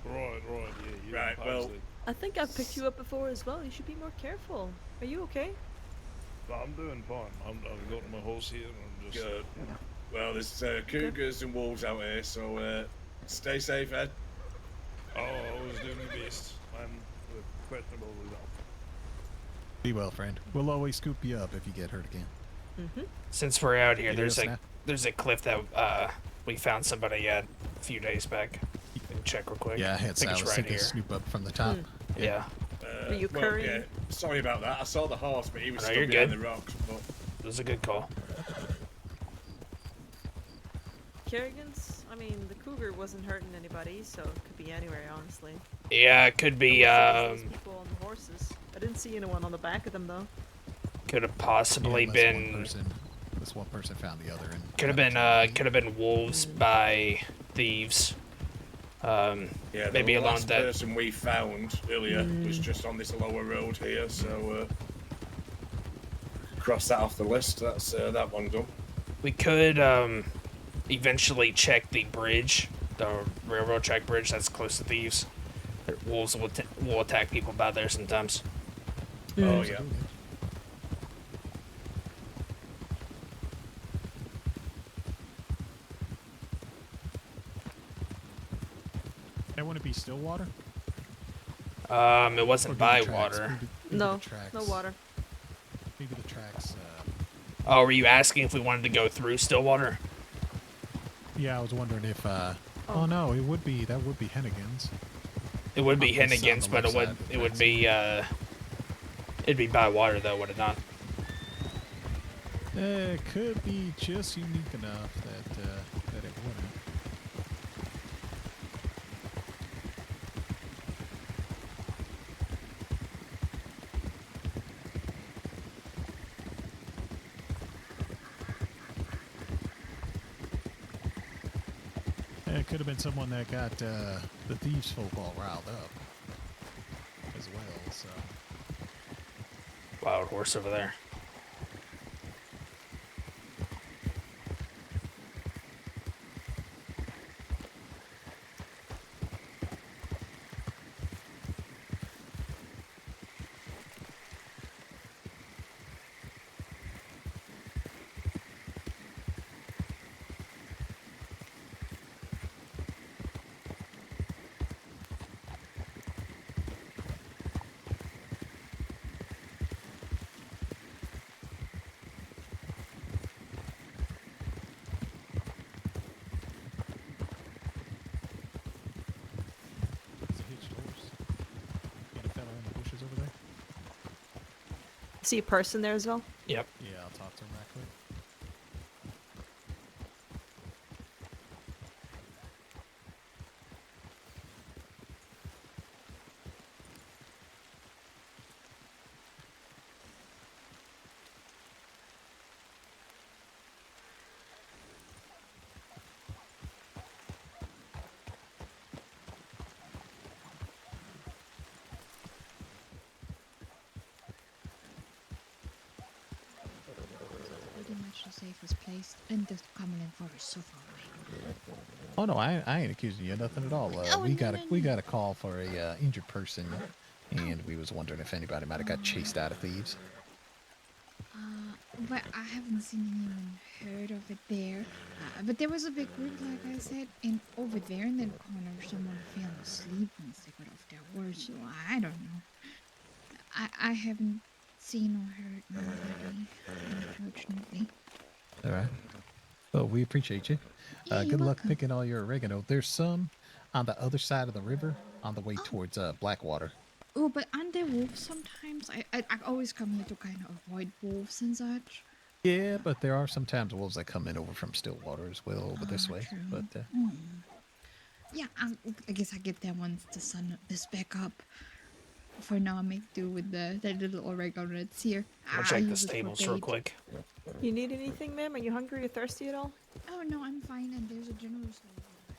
Right, yeah. You Right, and well- Paisley. I think I've picked you up before as well. You should be more careful. Are you okay? I'm doing fine. I've got my horse here and I'm just... Good. Well, there's cougars and wolves out here, so stay safe, Ed. Oh, I was doing the best. I'm with questionable result. Be well, friend. We'll always scoop you up if you get hurt again. Mm-hmm. Since we're out here, Yeah, there's snap. a cliff that we found somebody at a few days back. You can check real quick. Yeah, I had think it's Silas right take a here. snoop up from the top. Yeah, Were you Well, currying? yeah, sorry about that. I saw the horse, but he was No, stood you're behind good. the rocks. But it was a good call. Kerrigan's. I mean, the cougar wasn't hurting anybody, so it could be anywhere, honestly. Yeah, it could be. Unless it was those people on the horses. I didn't see anyone on the back of them though. Could have possibly Yeah, been. This one person found the other. And Could have been wolves by thieves. yeah, Maybe the along last that. person we found earlier was just on this lower road here, so cross that off the list. That's that one done. We could eventually check the bridge, the railroad track bridge that's close to thieves. Wolves will attack people by there sometimes. Oh yeah. That wouldn't be still water? It Or wasn't do by the tracks- water. maybe No, the tracks, no water. Maybe the tracks. Oh, were you asking if we wanted to go through Stillwater? Yeah, I was wondering if. Oh no, it would be. That would be Hennigan's. It would be Up this on Hennigan's, the but left side of the it would fence. be it'd be by water though, would it not? It could be just unique enough that it wouldn't. It could have been someone that got the thieves folk all riled up as well. So Wild horse over there. See a person there as well? Yep. Yeah, I'll talk to him right quick. Pretty much the safest place, and the Cumberland Forest so far away. Oh no, I ain't accusing you of nothing at all. Oh, we no, got no, we no. got a call for a injured person, and we was wondering if anybody might have got chased out of thieves. But I haven't seen anyone heard of it there. But there was a big group, like I said, and over there in that corner, someone fell asleep once they got off their horse. So I don't know. I haven't seen or heard nobody, unfortunately. All right. Well, we appreciate you. Yeah, you're Good luck welcome. picking all your oregano. There's some on the other side of the river on the way Oh. towards Blackwater. Oh, but aren't there wolves sometimes? I always come here to kind of avoid wolves and such. Yeah, but there are sometimes wolves that come in over from Stillwater as well over this Ah, way. true. But Yeah, I guess I get there once the sun is back up. For now, I make do with that little oregano that's here. I'll I check the use it for stables real bait. quick. You need anything, ma'am? Are you hungry or thirsty at all? Oh no, I'm fine, and there's a general store over there.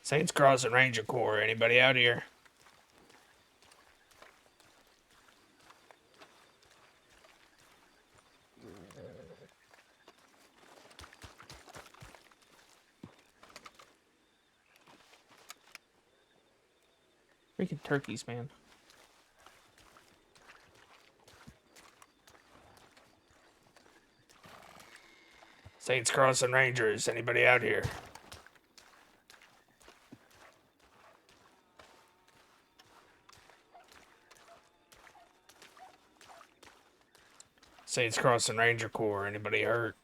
Saints Crossing Ranger Corps. Anybody out here? Freaking turkeys, man. Saints Crossing Rangers. Anybody out here? Saints Crossing Ranger Corps. Anybody hurt?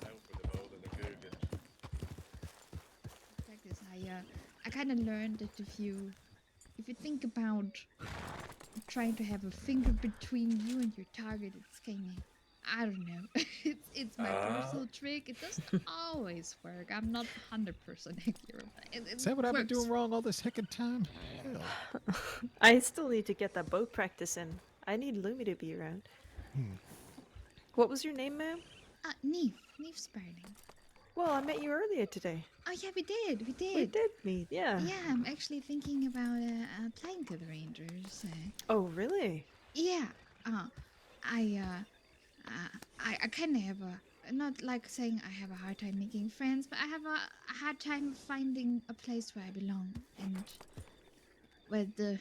Out with the bold and the cougar. Like this, I kind of learned that if you think about trying to have a finger between you and your target, it's kind of, I don't know. it's my personal trick. It doesn't always work. I'm not 100% accurate. is that what I've been works. doing wrong all this heckin' time? Hell. I still need to get that boat practice in. I need Lumi to be around. What was your name, ma'am? Neve Sparling. Well, I met you earlier today. Oh yeah, we did. We did meet, yeah. Yeah, I'm actually thinking about applying to the Rangers. Oh, really? Yeah. I kind of have not like saying I have a hard time making friends, but I have a hard time finding a place where I belong and where the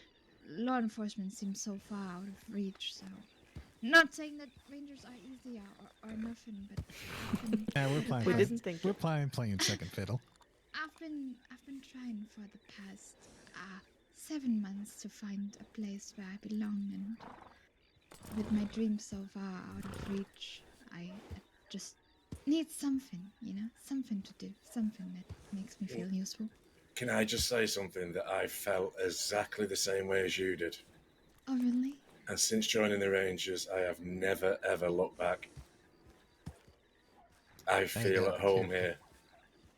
law enforcement seems so far out of reach. So, not saying that Rangers are easy or nothing, but Yeah, we're playing. We didn't think We're playing second fiddle. I've been trying for the past 7 months to find a place where I belong, and with my dreams so far out of reach, I just need something, something to do, something that makes me feel useful. Can I just say something that I felt exactly the same way as you did? Oh, really? And since joining the Rangers, I have never, ever looked back. I feel God, at be home careful. here.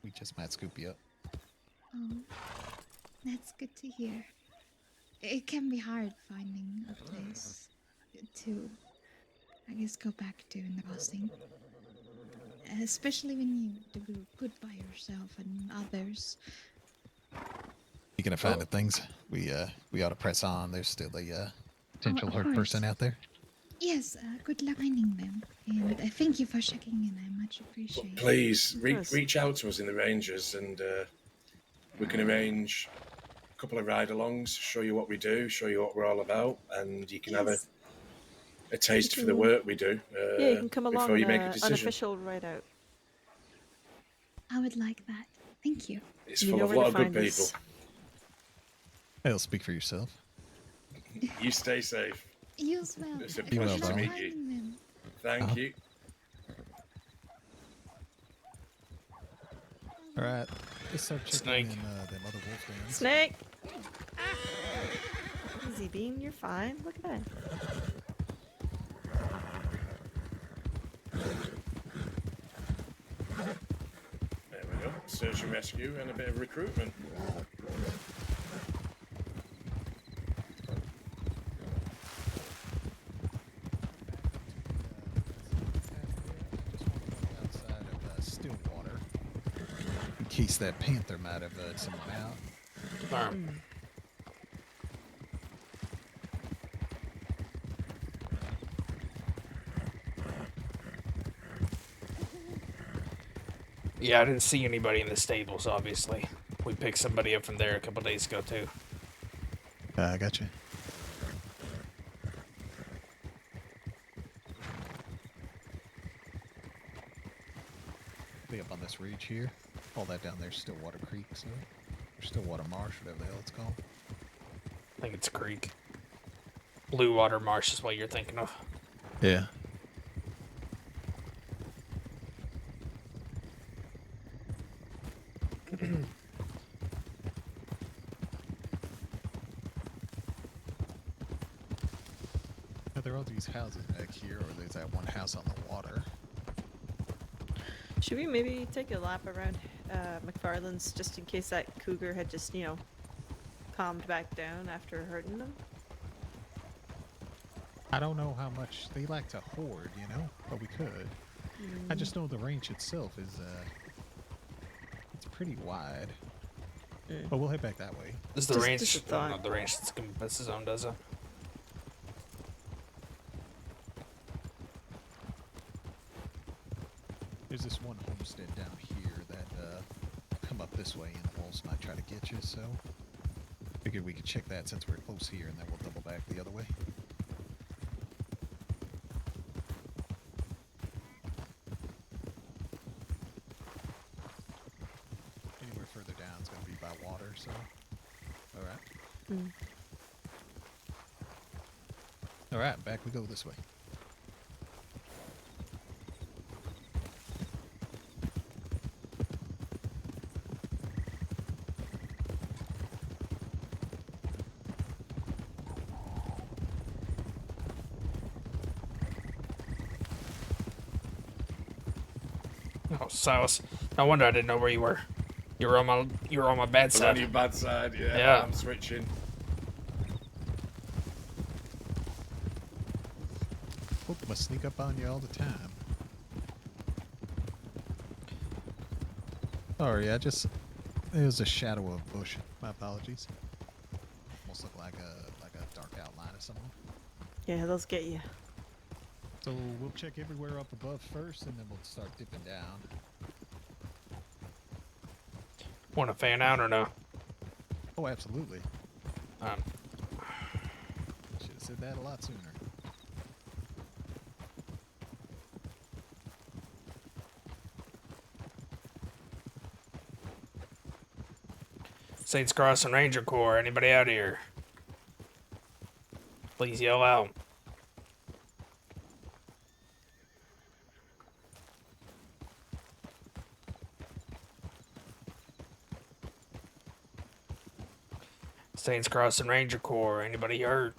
We just might scoop you up. Oh, that's good to hear. It can be hard finding a place to, I guess, go back to in the crossing. Especially when you do good by yourself and others. Speaking of finding things, we ought to press on. There's still a potential of hurt person course. out there. Yes, good luck finding them. And thank you for checking in. I much appreciate it. Please Yes. reach out to us in the Rangers, and we can arrange a couple of ride-alongs, show you what we do, show you what we're all about, and you can have Yes. a taste You for the can- work we do Yeah, you can come along before on you make a an decision. unofficial ride out. I would like that. Thank you. It's You full know of a where lot to of good find people. us. Hey, speak for yourself. You stay safe. You as well. It's a Good pleasure luck to meet you. finding them. Thank you. All right, let's start checking Snake. in them other wolf dens. Snake! Easy, Bean, you're fine. Look at that. There we go. Search and rescue and a bit of recruitment. Outside of Stillwater, in case that panther might have someone out. Arm. Yeah, I didn't see anybody in the stables, obviously. We picked somebody up from there a couple days ago, too. I got you. Be up on this ridge here. All that down there is Stillwater Creek, so or Stillwater Marsh, whatever the hell it's called. I think it's a creek. Blue Water Marsh is what you're thinking of. Yeah. There are all these houses back here, or there's that one house on the water. Should we maybe take a lap around McFarland's just in case that cougar had just, calmed back down after hurting them? I don't know how much they like to hoard, but we could. I just know the range itself is, it's pretty wide. But we'll head back that way. This is the Just- range. just a thought. Not the range that's that's his own, does it? There's this one homestead down here that come up this way, and the wolves might try to get you. So figured we could check that since we're close here, and then we'll double back the other way. Anywhere further down is going to be by water. So, all right. All right, back we go this way. Oh, Silas. No wonder I didn't know where you were. You were on my bad I'm on side. your bad side, yeah. Yeah. I'm switching. Hope must sneak up on you all the time. Sorry, it was a shadow of bush. My apologies. Almost looked like a dark outline of someone. Yeah, those get you. So we'll check everywhere up above first, and then we'll start dipping down. Want to fan out or no? Oh, absolutely. Um, Should have said that a lot sooner. Saints Crossing Ranger Corps. Anybody out here? Please yell out. Saints Crossing Ranger Corps. Anybody hurt?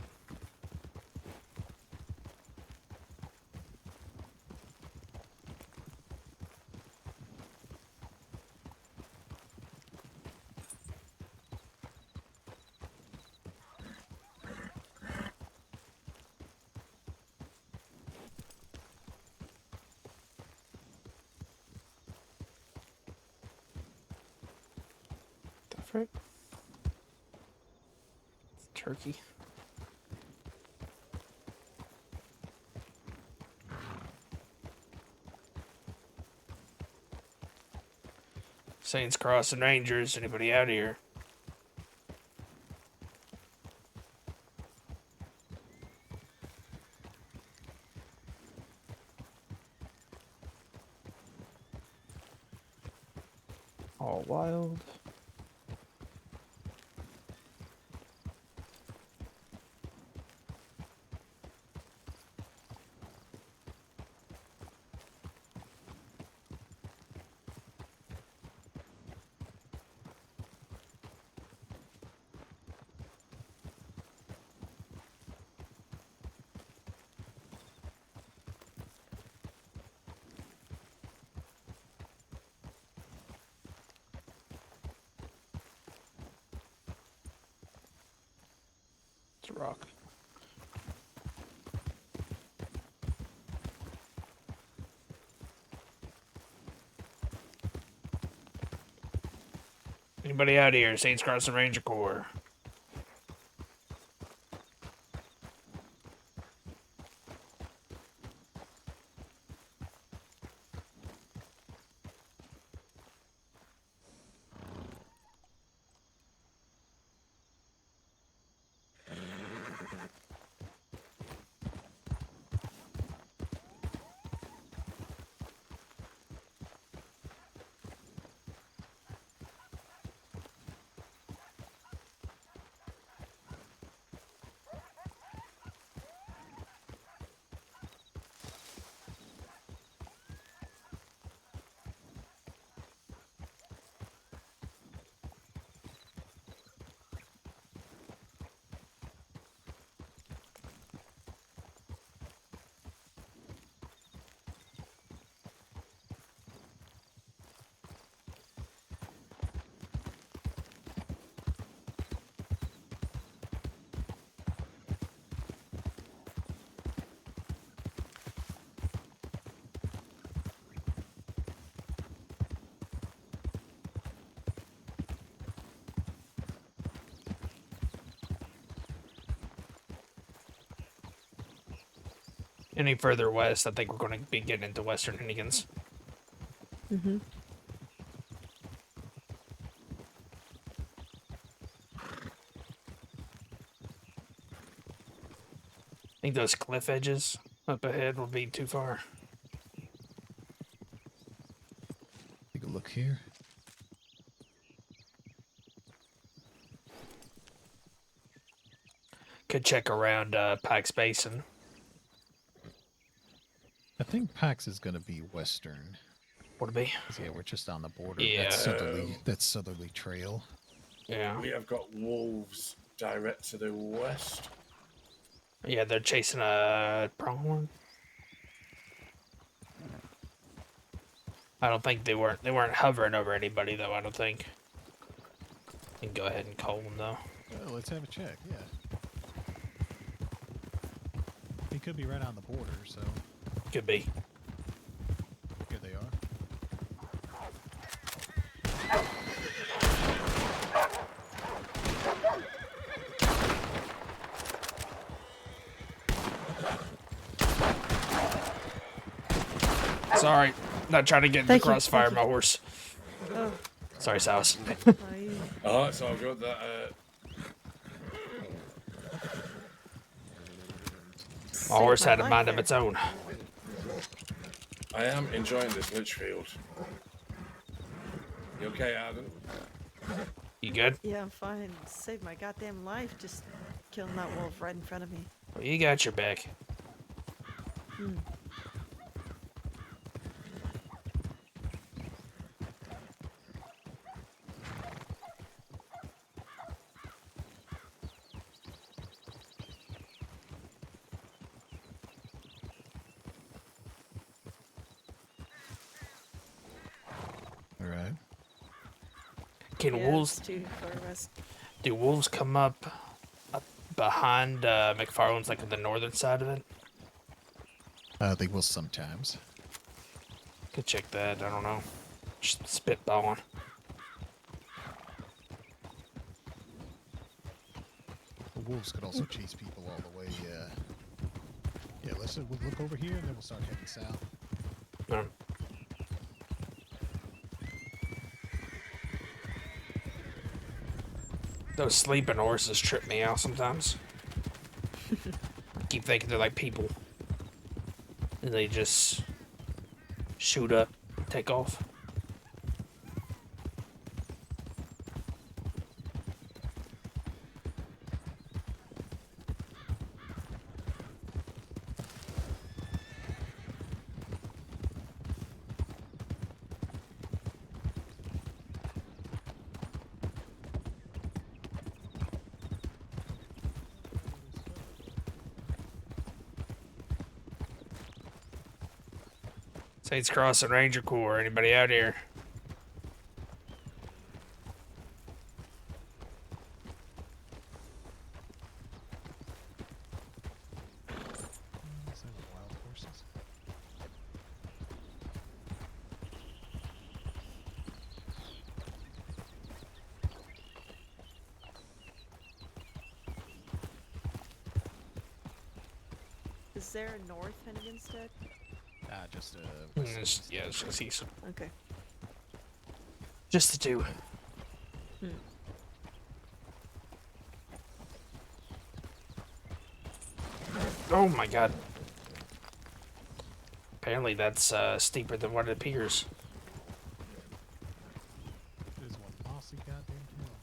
right? It's turkey. Saints Crossing Rangers. Anybody out here? All wild. It's a rock. Anybody out here? Saints Crossing Ranger Corps. Any further west, I think we're going to be getting into Western Hinnigans. Mm-hmm. I think those cliff edges up ahead will be too far. Take a look here. Could check around Pikes Basin. I think Pax is going to be western. Would it be? 'Cause, yeah, we're just on the border. Yeah. That southerly trail. Yeah. We have got wolves direct to the west. Yeah, they're chasing a pronghorn. I don't think they weren't hovering over anybody though, I don't think. You can go ahead and call them though. Well, let's have a check, yeah. He could be right on the border, so Could be. here they are. Sorry, not trying to get in the Thank you, crossfire thank of my horse. Oh, Sorry, Saus. Oh, it's all good. That My horse had a mind of its own. I am enjoying this Litchfield. You okay, Adam? You good? Yeah, I'm fine. Saved my goddamn life just killing that wolf right in front of me. Well, you got your back. All right. Can Yeah, wolves? it's too far west. Do wolves come up behind McFarland's, like on the northern side of it? They will sometimes. Could check that. I don't know. Just spitballing. wolves could also chase people all the way. Yeah, we'll look over here and then we'll start heading south. Those sleeping horses trip me out sometimes. I keep thinking they're like people. And they just shoot up, take off. Saints Crossing Ranger Corps. Anybody out here? Is that wild horses? Is there a north heading instead? Just Yeah, it's just east. Okay. Just the two. Oh my god. Apparently that's steeper than what it appears. There's one mossy goddamn hill.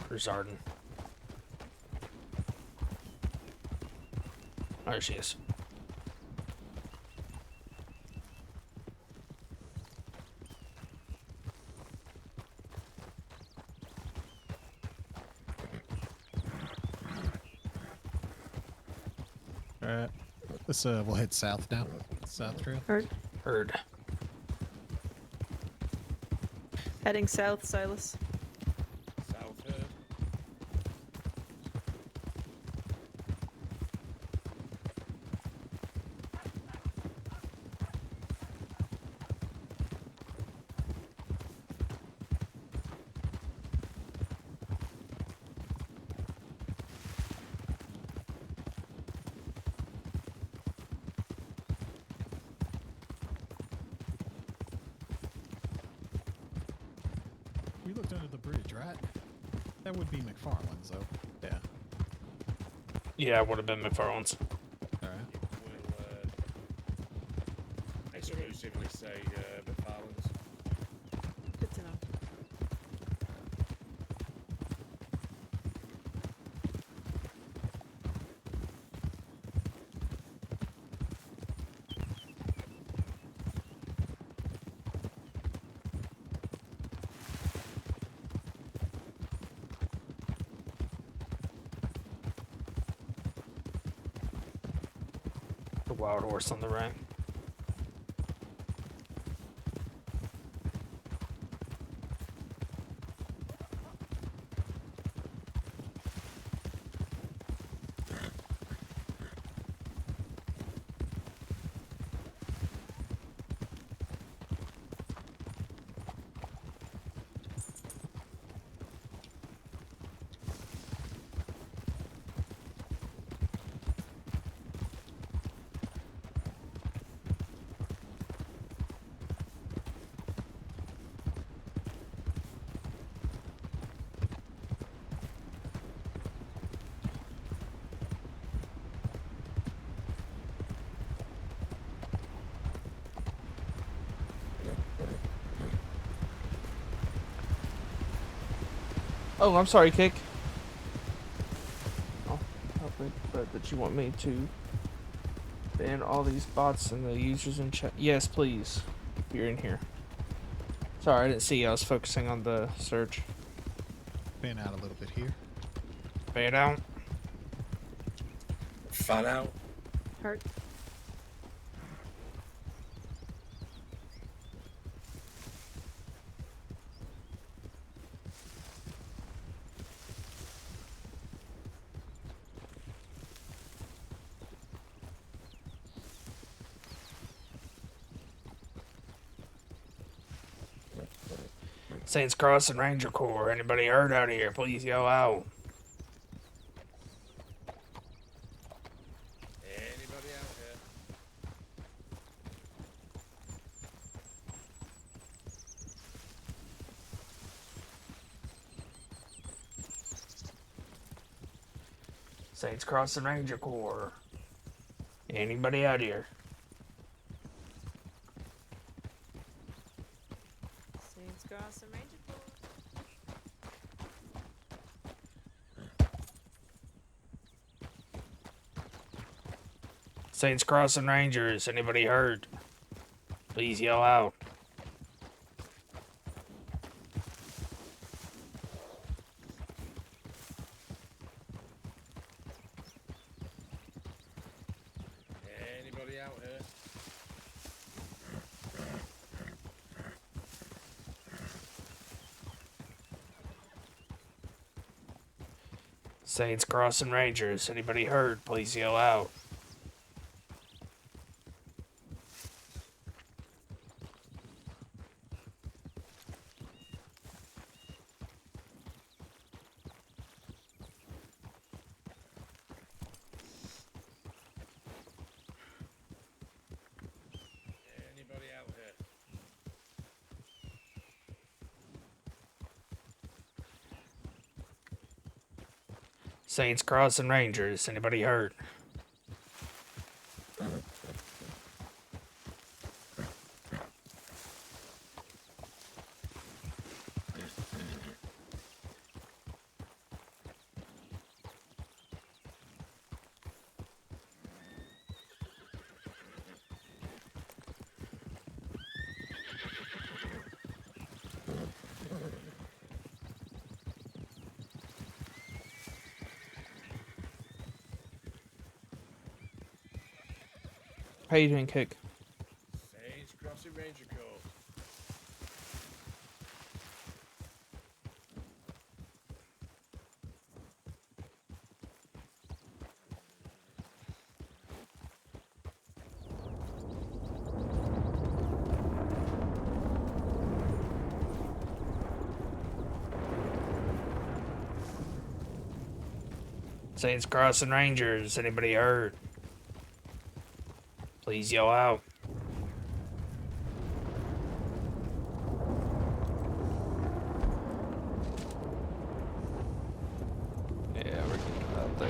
Where's Arden? Oh, there she is. Alright. We'll head south now. South trail. Heard. Heading south, Silas. South head. We looked under the bridge, right? That would be McFarland's, though. Yeah. Yeah, it would have been McFarland's. Alright. We'll exclusively say McFarland's. Good to know. The wild horse on the right. Oh, I'm sorry, Kick. Oh, but that you want me to ban all these bots and the users in chat. Yes, please. If you're in here. Sorry, I didn't see you. I was focusing on the search. Fan out a little bit here. Ban out. Fan out. Hurt. Saints Crossing Ranger Corps. Anybody heard out here? Please yell out. Anybody out here? Saints Crossing Ranger Corps. Anybody out here? Saints Crossing Ranger Corps. Saints Crossing Rangers. Anybody heard? Please yell out. Anybody out here? Saints Crossing Rangers. Anybody heard? Please yell out. Anybody out here? Saints Crossing Rangers. Anybody heard? How you doing, Kick? Saints Crossing Ranger Corps. Saints Crossing Rangers. Anybody heard? Please yell out. Yeah, we're getting out there.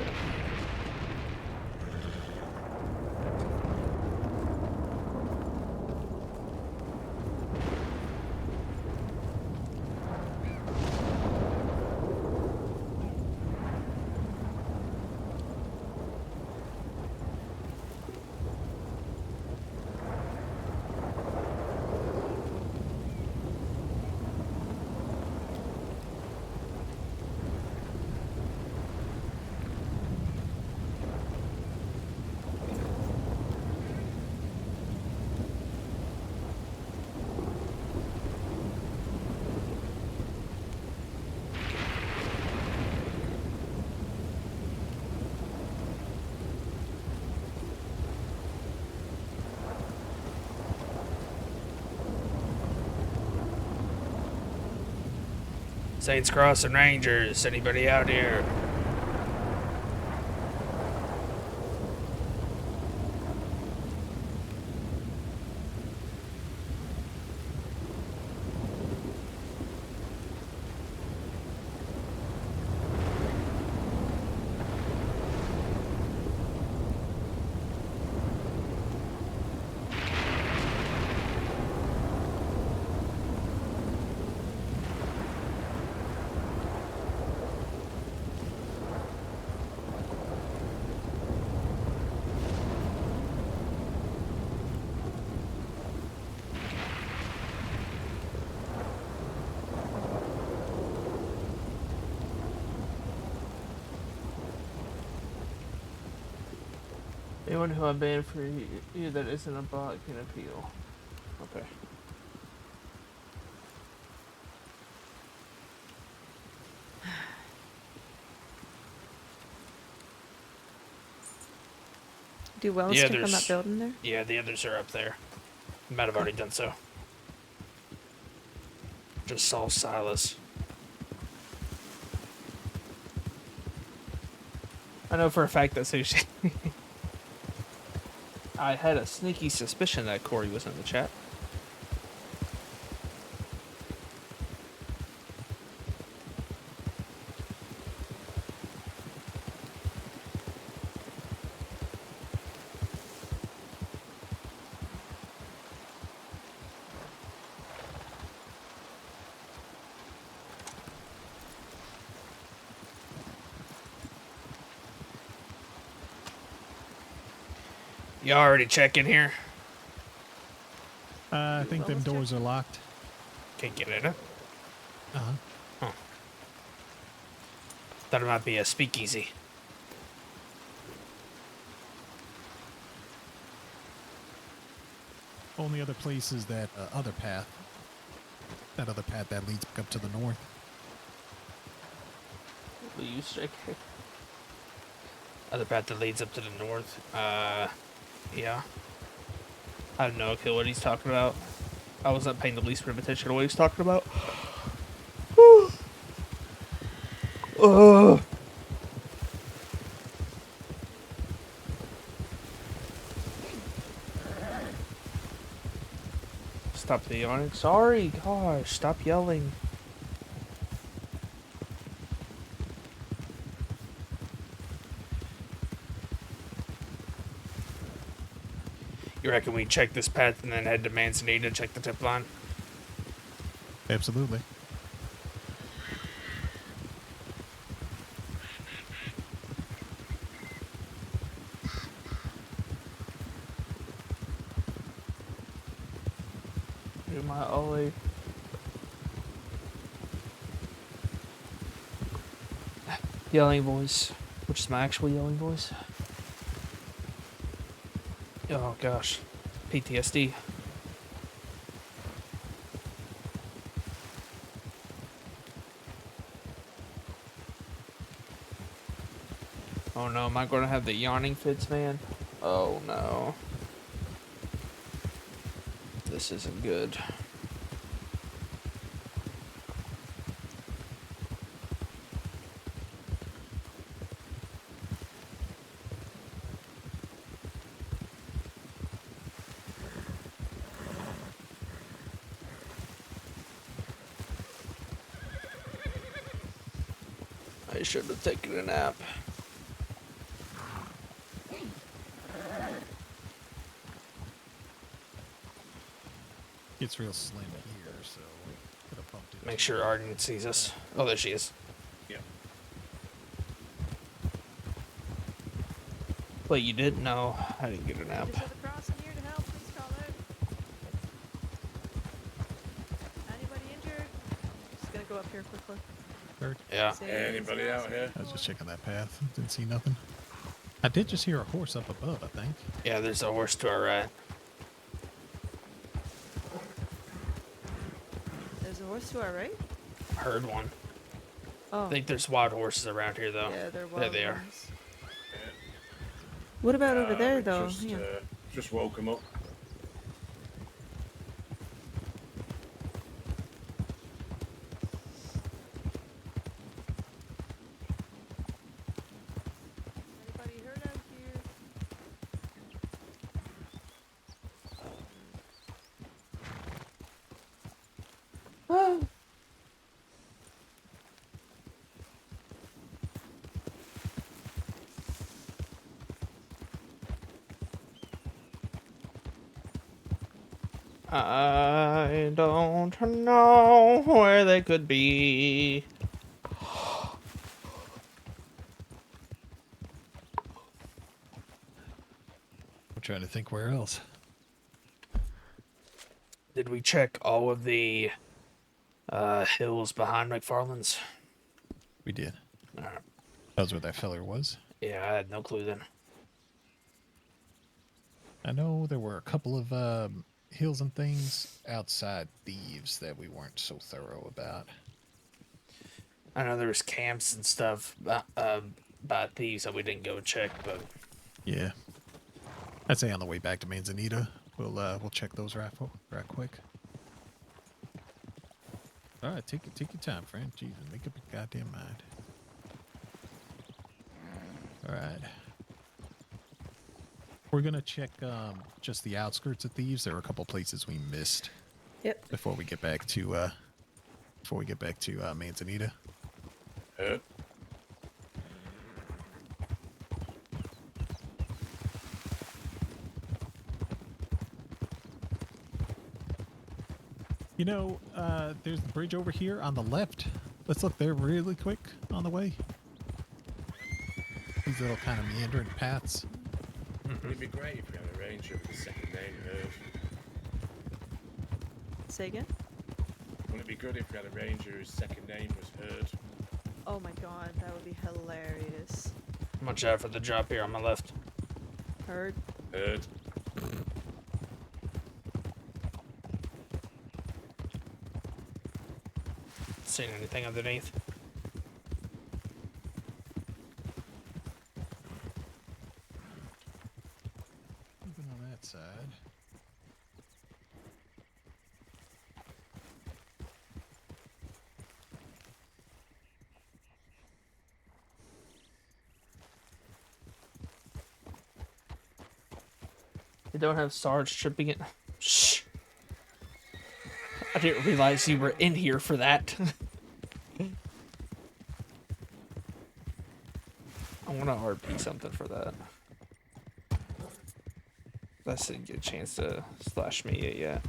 Saints Crossing Rangers. Anybody out here? Anyone who I banned for you that isn't a bot can appeal. Okay. Do Wells Yeah, check on that there's- building there? Yeah, the others are up there. Might have already done so. Just saw Silas. I know for a fact that Sushi. I had a sneaky suspicion that Corey was in the chat. You already checking here? I think them Almost doors are locked. Can't get in it. Uh-huh. Thought it might be a speakeasy. Only other place is that other path. That other path that leads back up to the north. Will you check? Other path that leads up to the north. Yeah. I have no clue what he's talking about. I wasn't paying the least bit of attention to what he's talking about. Stop the yawning. Sorry, gosh, stop yelling. You reckon we check this path and then head to Manzanita to check the tip line? Absolutely. Do my Ollie. Yelling voice, which is my actual yelling voice. Oh gosh, PTSD. Oh no, am I going to have the yawning fits, man? Oh no. This isn't good. I should have taken a nap. It's real slim here, so could have bumped it. Make sure Arden sees us. Oh, there she is. Yeah. Wait, you did? No, I didn't get a nap. Just have a cross in here to help. Please call out. Anybody injured? Just gonna go up here quickly. Third. Yeah. See Anybody these out guys? here? I was just checking that path. Didn't see nothing. I did just hear a horse up above, I think. Yeah, there's a horse to our right. There's a horse to our right. Heard one. Oh, I think there's wild horses around here, though. yeah, they're There wild they are. ones. What about over there, We though? Just, Yeah. just woke him up. Anybody hurt out here? I don't know where they could be. I'm trying to think where else. Did we check all of the hills behind McFarland's? We did. Alright. That was where that feller was. Yeah, I had no clue then. I know there were a couple of hills and things outside Thieves that we weren't so thorough about. I know there was camps and stuff by Thieves that we didn't go check, but Yeah. I'd say on the way back to Manzanita, we'll check those right quick. All right, take your time, friend. Jesus, make up your goddamn mind. All right. We're gonna check just the outskirts of Thieves. There are a couple places we missed. Yep. Before we get back to Manzanita. Heard. You know, there's the bridge over here on the left. Let's look there really quick on the way. These little kind of meandering paths. It'd be great if we had a ranger with a second name Heard. Say again? Wouldn't it be good if we had a ranger whose second name was Heard? Oh my god, that would be hilarious. Watch out for the drop here on my left. Heard? Heard. Seen anything underneath? Even on that side. They don't have Sarge tripping it. Shh. I didn't realize you were in here for that. I want to RP something for that. I didn't get a chance to slash me it yet.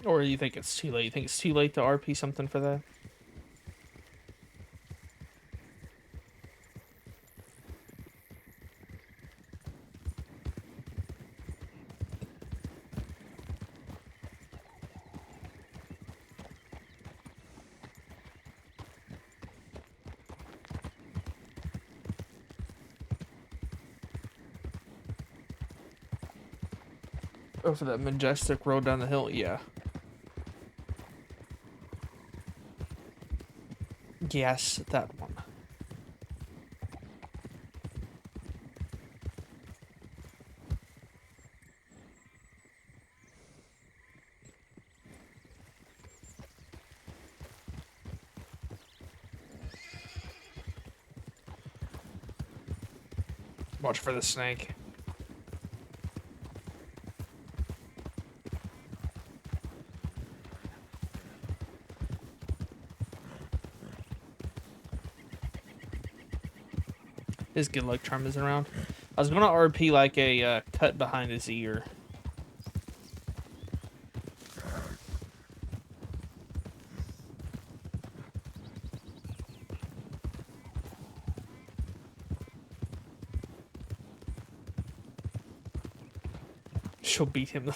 Or you think it's too late? You think it's too late to RP something for that? Oh, for that majestic road down the hill? Yeah. Yes, that one. Watch for the snake. His good luck charm isn't around. I was gonna RP like a cut behind his ear. She'll beat him.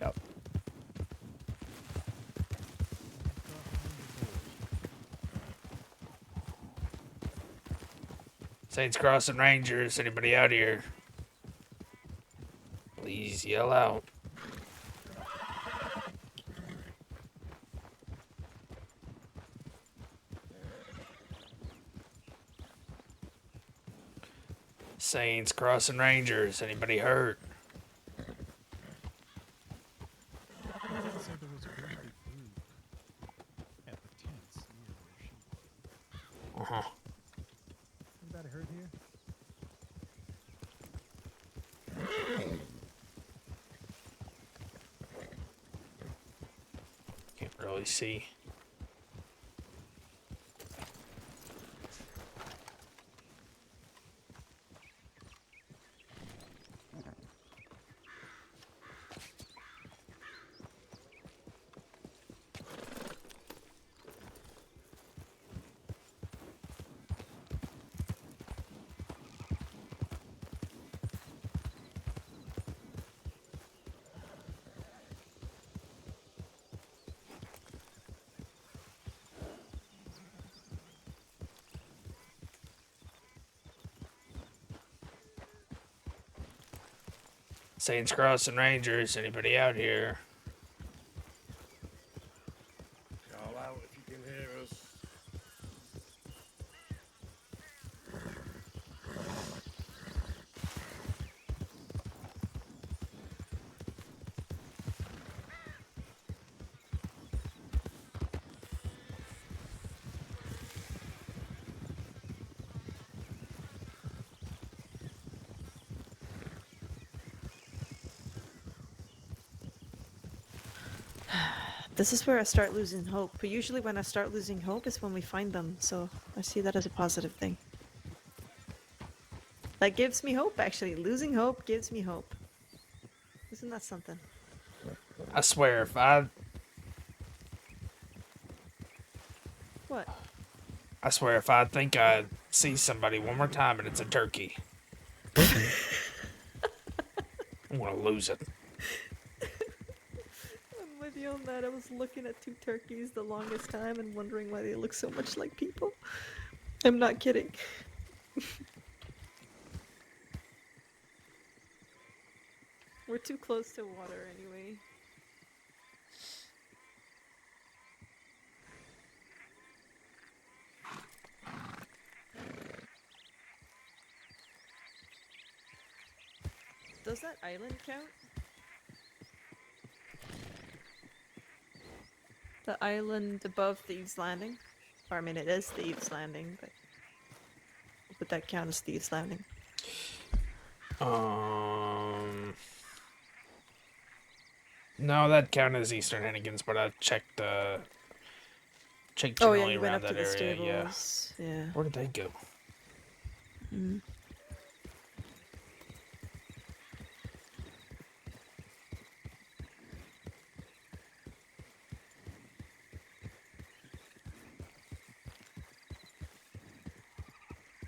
Yep. Saints Crossing Rangers, anybody out here? Please yell out. Saints Crossing Rangers, anybody hurt? They said there was a really big group at the tents near where she was. Uh-huh. Anybody hurt here? Can't really see. Saints Crossing Rangers, anybody out here? call out if you can hear us. This is where I start losing hope. But usually when I start losing hope is when we find them, so I see that as a positive thing. That gives me hope, actually. Losing hope gives me hope. Isn't that something? I swear, if I What? think I see somebody one more time and it's a turkey, I'm gonna lose it. I'm with you on that. I was looking at two turkeys the longest time and wondering why they look so much like people. I'm not kidding. We're too close to water anyway. Does that island count? The island above Thieves' Landing? Or, I mean, it is Thieves' Landing, but would that count as Thieves' Landing? No, that count as Eastern Hennigans, but I checked Oh yeah, generally you went around up to that the area. stables. Yeah. Where did they go? Mm.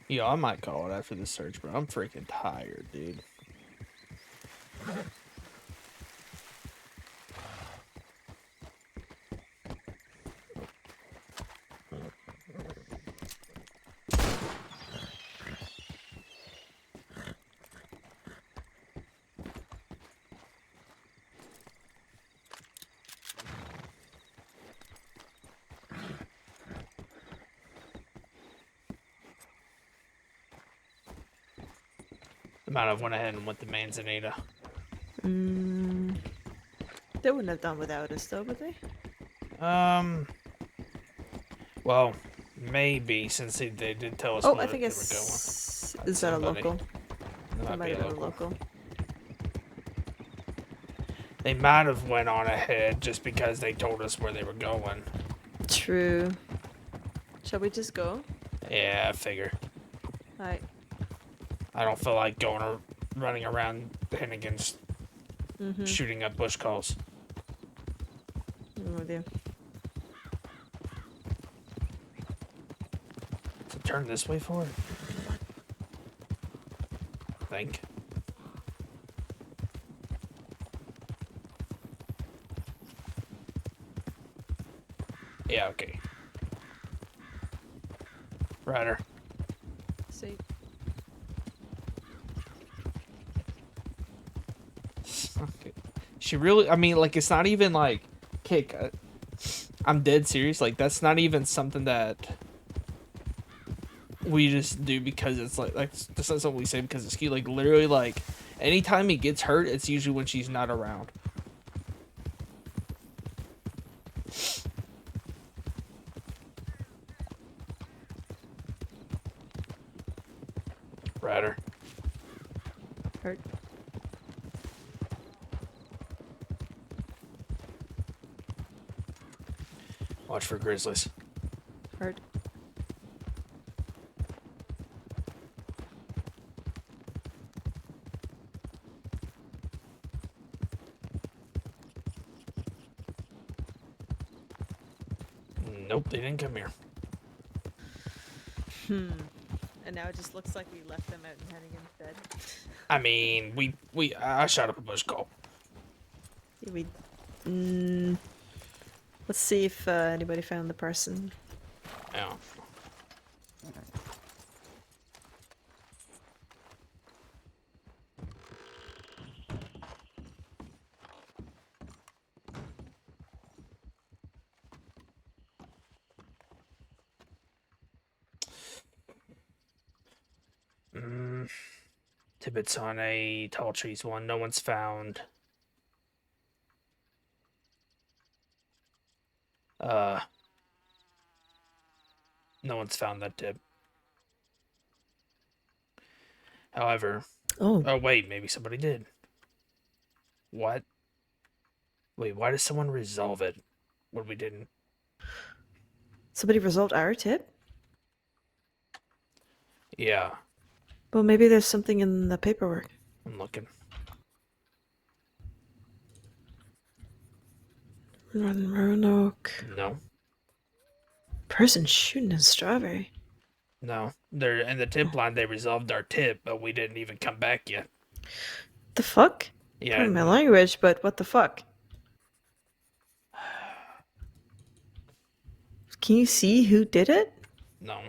Yeah, I might call it after this search, but I'm freaking tired, dude. I might have went ahead and went to Manzanita. They wouldn't have done without us, though, would they? Well, maybe, since they did tell us Oh, where I think they it's. were going. Is that a Somebody. local? That That might might be have a been a local. local. They might have went on ahead just because they told us where they were going. True. Shall we just go? Yeah, I figure. Alright. I don't feel like going or running around Hennigan's shooting up bush calls. I'm with you. So turn this way for it. I think. Yeah, okay. Ryder. See. Okay. She really, I mean, like, it's not even like, kick. I'm dead serious. Like, that's not even something that we just do because it's like that's not something we say because it's cute. Like, literally, like, anytime he gets hurt, it's usually when she's not around. Ryder. Hurt. Watch for grizzlies. Hurt. Nope, they didn't come here. And now it just looks like we left them out in Hennigan's bed. I mean, I shot up a bush call. We. Let's see if anybody found the person. Yeah. Tibbet's on a tall trees one. No one's found. No one's found that tip. However, Oh, oh wait, maybe somebody did. What? Wait, why did someone resolve it when we didn't? somebody resolved our tip? Yeah, Well, maybe there's something in the paperwork. I'm looking. Northern Roanoke. No, Person shooting a strawberry. no. They're in the tip line. They resolved our tip, but we didn't even come back yet. The fuck? Yeah, Pardon my language, but what the fuck? Can you see who did it? no.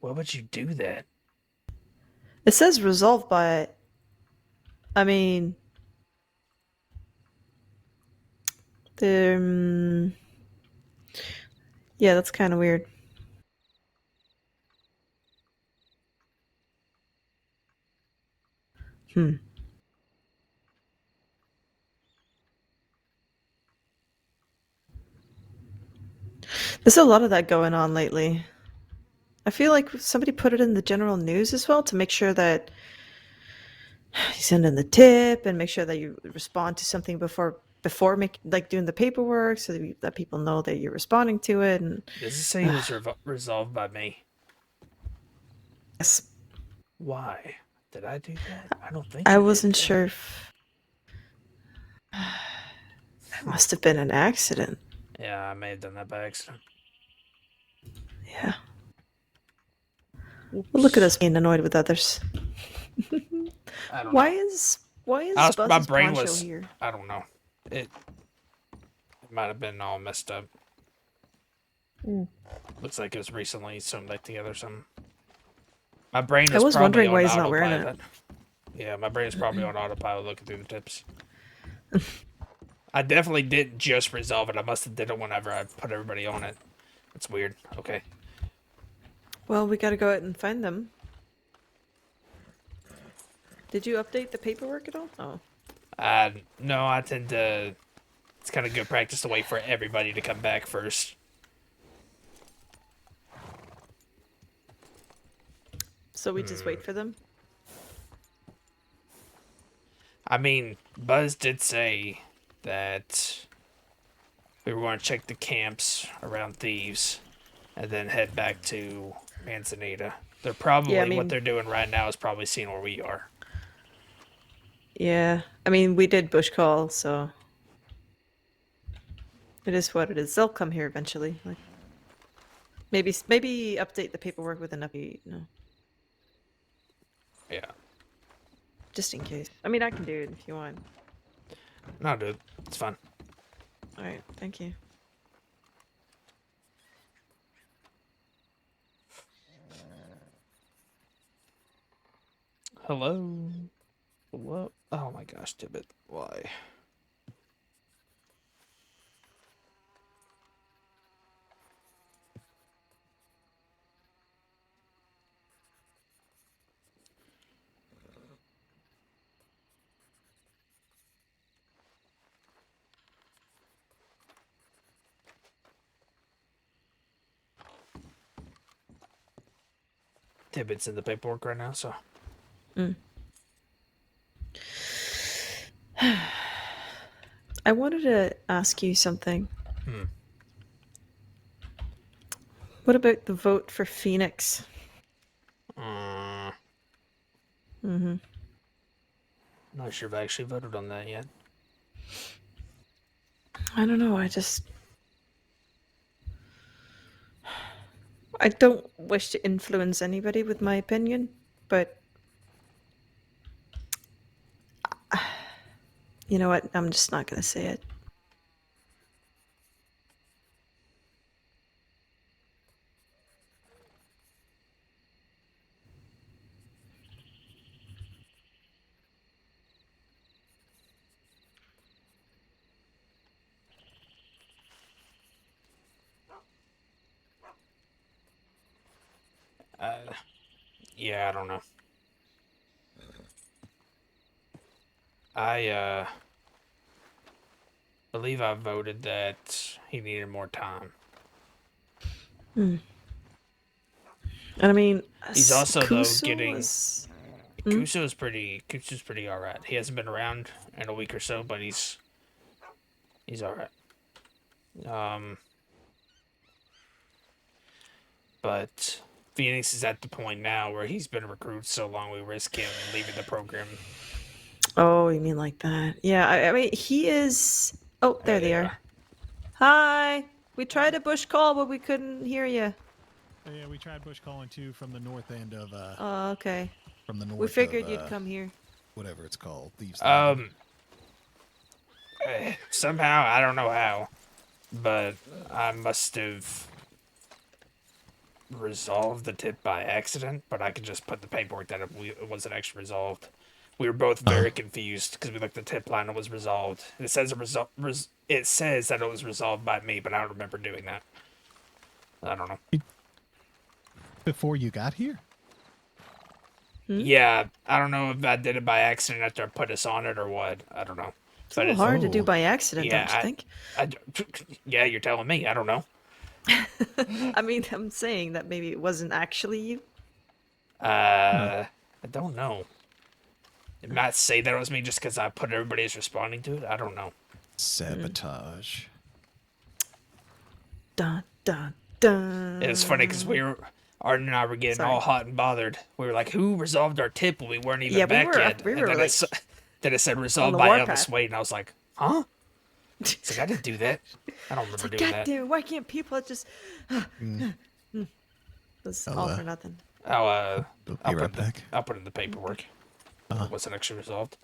Why would you do that? It says resolved by. I mean. Yeah, that's kind of weird. There's a lot of that going on lately. I feel like somebody put it in the general news as well to make sure that you send in the tip and make sure that you respond to something before doing the paperwork, so that people know that you're responding to it. And Does it say it was resolved by me? yes, Why? Did I do that? I don't think I I did wasn't that. sure if it must have been an accident. Yeah, I may have done that by accident. Yeah. Well, look at us being annoyed with others. I don't Why know. is My Buzz's brain poncho was. here? I don't know. It might have been all messed up. Looks like it was recently sewn back together or something. My brain is I was probably wondering on why he's not wearing autopilot. Yeah, my brain is probably on autopilot looking through the tips. I definitely didn't just resolve it. I must have did it whenever I put everybody on it. It's weird. Okay. Well, we gotta go out and find them. Did you update the paperwork at all? Oh. No, I tend to. It's kind of good practice to wait for everybody to come back first. So we just wait for them? I mean, Buzz did say that we were going to check the camps around Thieves and then head back to Manzanita. They're probably, Yeah, I mean- what they're doing right now is probably seeing where we are. Yeah. I mean, we did bush call, so it is what it is. They'll come here eventually. Like, maybe update the paperwork with an update. No, Yeah. just in case. I mean, I can do it if you want. No, dude. It's fine. All right. Thank you. Hello? What? Oh my gosh, Tibbet. Why? Tibbet's in the paperwork right now, so. I wanted to ask you something. What about the vote for Phoenix? Not sure if I actually voted on that yet. I don't know. I don't wish to influence anybody with my opinion, but you know what? I'm just not going to say it. Yeah, I don't know. I believe I voted that he needed more time. And I mean, He's also though Kuso getting was- Kuso's pretty all right. He hasn't been around in a week or so, but he's all right. But Phoenix is at the point now where he's been a recruit so long we risk him leaving the program. Oh, you mean like that? Yeah, I mean, he is. Oh, there they are. Hi. We tried a bush call, but we couldn't hear you. Yeah, we tried bush calling too from the north end of Oh, okay. from the north. We figured of, you'd come here. whatever it's called. Thieves Landing. Somehow I don't know how, but I must have resolved the tip by accident. But I could just put the paperwork that it wasn't actually resolved. We were both very confused because we looked at the tip line and it was resolved. It says it says that it was resolved by me, but I don't remember doing that. I don't know. Before you got here? Yeah, I don't know if I did it by accident after I put us on it or what. I don't know. It's a little hard to do by accident, yeah, don't you think? Yeah, you're telling me. I don't know. I mean, I'm saying that maybe it wasn't actually you. I don't know. It might say that it was me just because I put everybody as responding to it. I don't know. Sabotage. Dun, dun, dun. It was funny because Arden and I were getting all hot and bothered. We were like, who resolved our tip when we weren't even back yet? We were and then, like, then it said resolved the by warpath. Ellis Wade, and I was like, huh? It's like, I didn't do that. I don't remember doing God that. damn, why can't people just. That's all for nothing. I'll Be right back. I'll put in the paperwork. It wasn't actually resolved.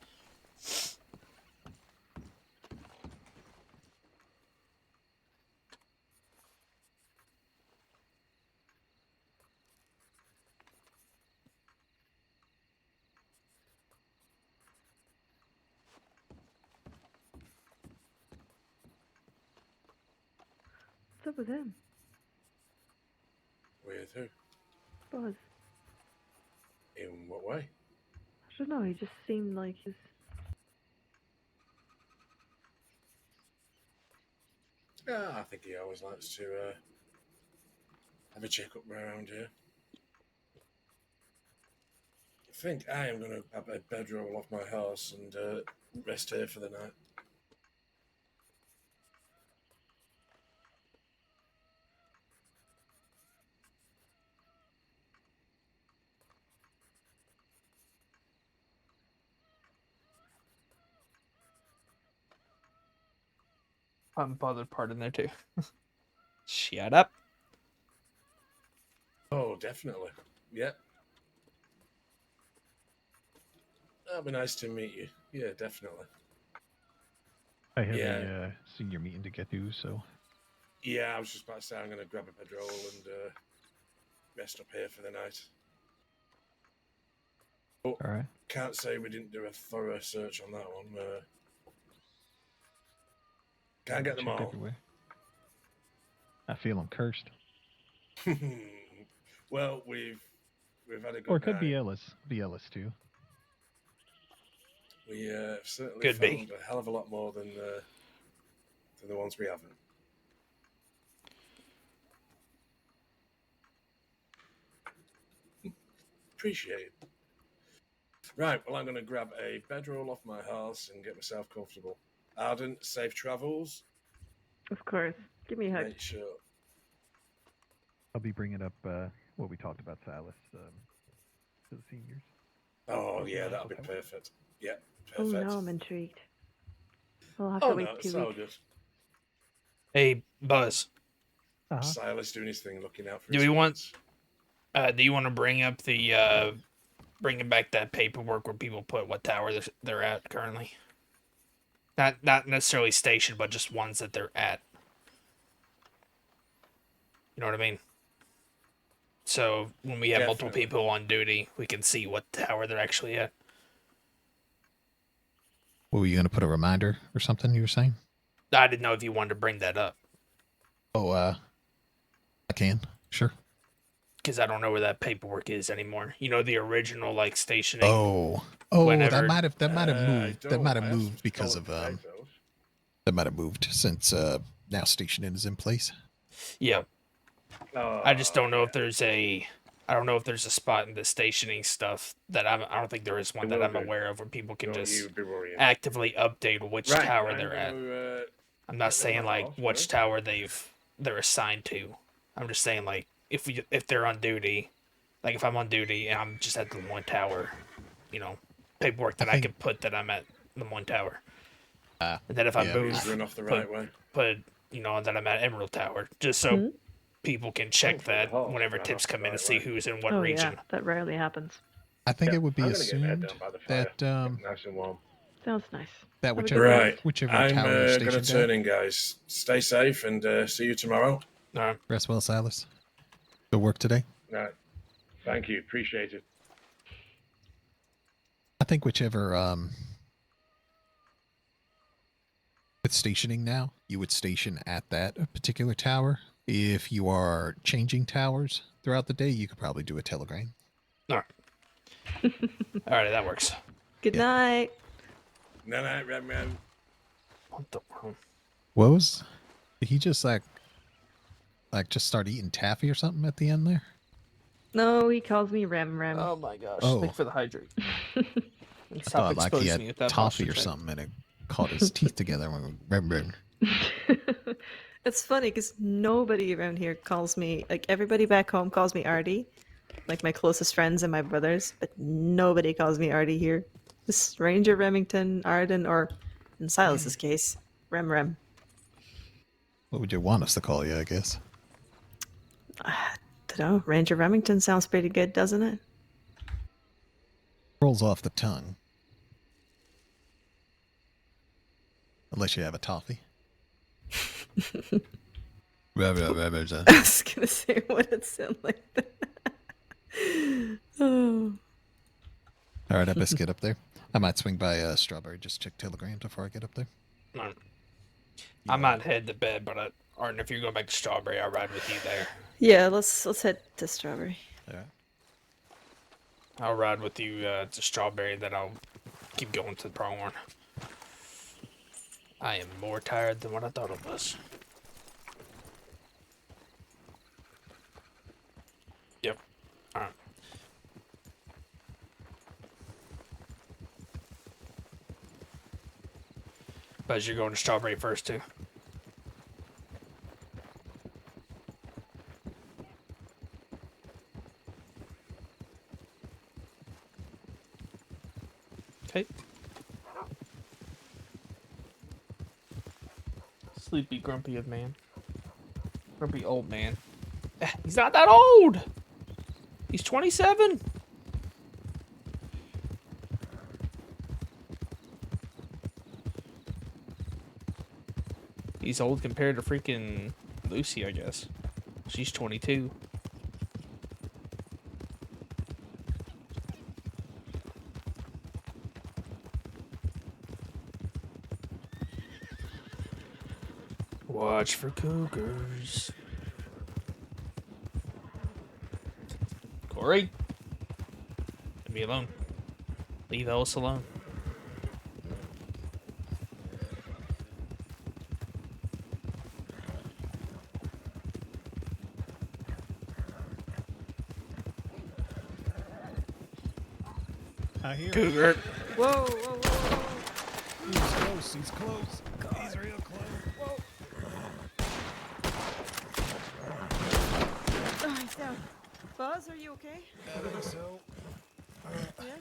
What's up with him? With who? Buzz. In what way? I don't know, he just seemed like his. I think he always likes to have a check-up around here. I think I am going to have a bedroll off my house and rest here for the night. Unbothered part in there too. Shut up. Oh, definitely. Yeah. That'd be nice to meet you. Yeah, definitely. I have Yeah. a senior meeting to get to, so. Yeah, I was just about to say I'm going to grab a bedroll and rest up here for the night. Oh, All right. can't say we didn't do a thorough search on that one. Can't get them Check all. everywhere. I feel I'm cursed. Well, we've had a good Or it could night. be Ellis. Be Ellis too. We certainly Could be. found a hell of a lot more than the ones we haven't. Appreciate it. Right, well, I'm going to grab a bedroll off my house and get myself comfortable. Arden, safe travels. Of course. Give me a hug. Make sure. I'll be bringing up what we talked about, Silas, to the seniors. Oh, yeah, that'll be perfect. Yeah, Oh perfect. no, I'm intrigued. We'll have Oh, to wait no, 2 it's all weeks. good. Hey, Buzz. Silas doing his thing, looking out for Do his we want- friends. Do you want to bring up the bringing back that paperwork where people put what tower they're at currently? Not necessarily stationed, but just ones that they're at. You know what I mean? So when we have multiple Definitely. people on duty, we can see what tower they're actually at. What were you going to put a reminder or something you were saying? I didn't know if you wanted to bring that up. Oh, I can. Sure. because I don't know where that paperwork is anymore. You know, the original like stationing. Oh, Whenever- that might have moved. That might have I have some moved because stolen of potatoes. that might have moved since now stationing is in place. Yeah, Oh, I just don't know if there's a. I don't know if there's a spot in the stationing stuff that I don't think there is one There that will I'm be. aware of where people can Don't just you be worrying. actively update which Right, tower I'm they're at. gonna, I'm not get rid of saying my like boss which first. tower they're assigned to. I'm just saying like if they're on duty, like if I'm on duty and I'm just at the one tower, you know, paperwork that I think- can put that I'm at the one tower. Ah, And then if I yeah, move, run off the put- right way. put you know that I'm at Emerald Tower, just so people can check Hopefully the that horse whenever ran tips off the come in to right see way. who's in what Oh region. yeah, that rarely happens. I think Yeah, it would be I'm gonna get my head assumed down by the fire. that Nice and warm. Sounds nice. that Have a whichever good night. Right. whichever I'm tower is gonna stationed turn at. in, guys. Stay safe and see you tomorrow. All right. Rest well, Silas. Good work today. Right. Thank you. Appreciate it. I think whichever with stationing now, you would station at that particular tower. If you are changing towers throughout the day, you could probably do a telegram. All right. All right, that works. Good Yeah. night. Night, Redman. What the world? What was? Did he just like just start eating taffy or something at the end there? No, he calls me Rem Rem. Oh my gosh! Oh. Thank you for the hydrate. I thought like he had toffee or something and it caught his teeth together and went, "Rem." It's funny because nobody around here calls me, like everybody back home calls me Artie, like my closest friends and my brothers, but nobody calls me Artie here. This Ranger Remington, Arden, or in Silas's case, Rem Rem. What would you want us to call you, I guess? Dunno, Ranger Remington sounds pretty good, doesn't it? Rolls off the tongue. Unless you have a toffee. I was gonna say, what it sound like that. Oh. All right, I best get up there. I might swing by Strawberry, just check telegrams before I get up there. All right. I might head to bed, but Arden, if you're going back to Strawberry, I'll ride with you there. Yeah, let's head to Strawberry. All right. I'll ride with you to Strawberry, then I'll keep going to the Pronghorn. I am more tired than what I thought I was. Yep. Alright. But you're going to Strawberry first, too. Okay. Sleepy, grumpy of man. Grumpy old man. He's not that old! He's 27! He's old compared to freaking Lucy, I guess. She's 22. Watch for cougars. Corey? Leave me alone. Leave Ellis alone. I hear Cougar. Whoa, whoa, whoa, whoa. He's close. He's close. He's real close. Oh, he's down. Buzz, are you okay? So, Yeah?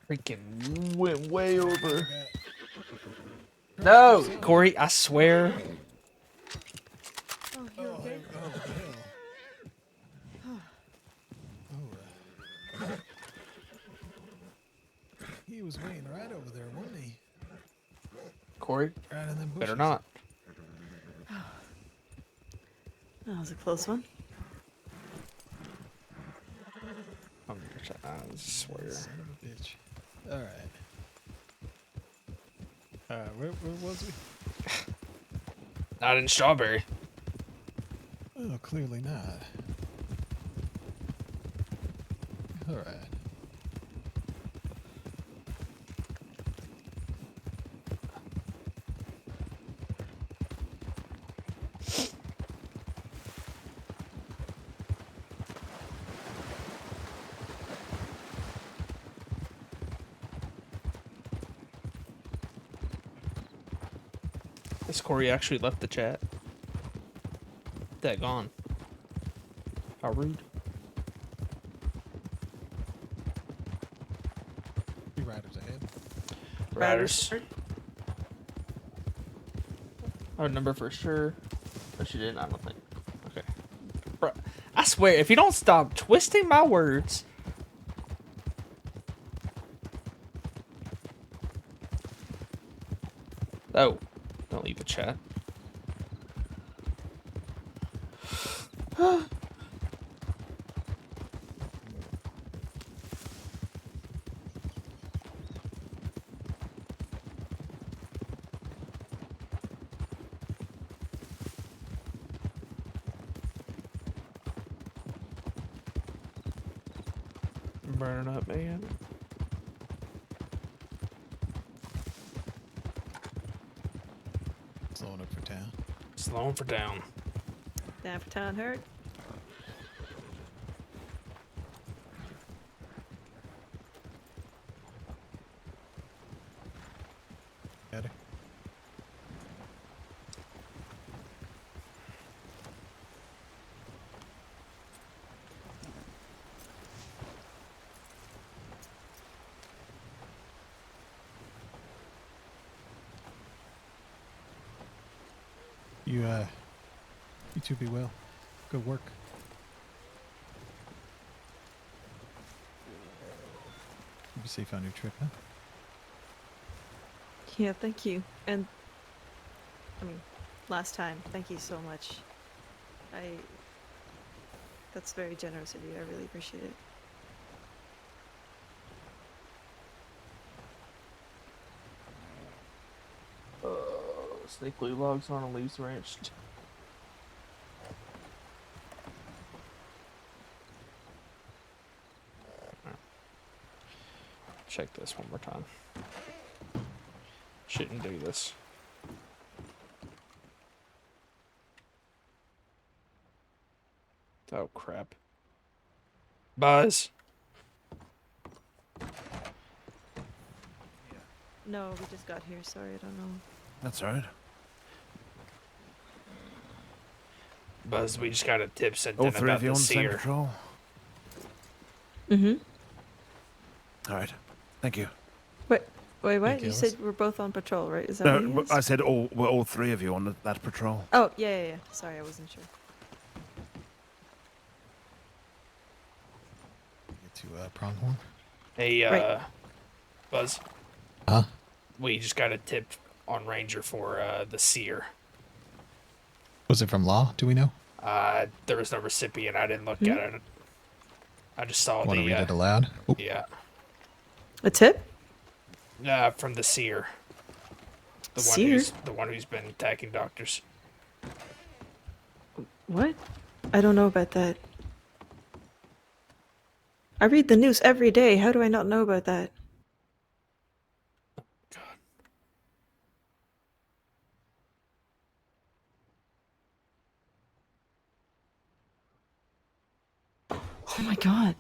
Freaking went way over. No! Corey, I swear. Oh, you okay? he was waiting right over there, wasn't he? Corey, Right in them bushes. better not. That was a close one. I swear. Son of a bitch. All right. Where was we? Not in Strawberry. Oh, clearly not. right. This Corey actually left the chat. That gone. How rude. Two riders ahead. Riders. Oh, number for sure. No, she didn't. I don't think. Okay. Bro, I swear, if you don't stop twisting my words. Oh, don't leave the chat. Burning up, man. Slowing up for town. Slowing for down. Down for town herd. Better. You two be well. Good work. Be safe on your trip, huh? Yeah, thank you. And I mean, last time, thank you so much. That's very generous of you. I really appreciate it. Snake glue logs on a leaves ranch. Check this one more time. Shouldn't do this. Oh crap. Buzz. No, we just got here. Sorry, I don't know. That's all right. Buzz, we just got a tip sent All in three about of you the on the same seer. patrol? Mm-hmm. All right. Thank you. Wait, what? Thank you, You said we're both on patrol, right? Is that No, what it is? I said we're all three of you on that patrol. Oh, yeah. Sorry, I wasn't sure. Get to Pronghorn. Hey, Right. Buzz. Huh? We just got a tip on Ranger for the seer. Was it from Law? Do we know? There was no recipient. I didn't look at it. I just saw Want to the. read it aloud? Oh, Yeah. A tip? From the seer. Seer? The one who's been attacking doctors. What? I don't know about that. I read the news every day. How do I not know about that? Oh my god.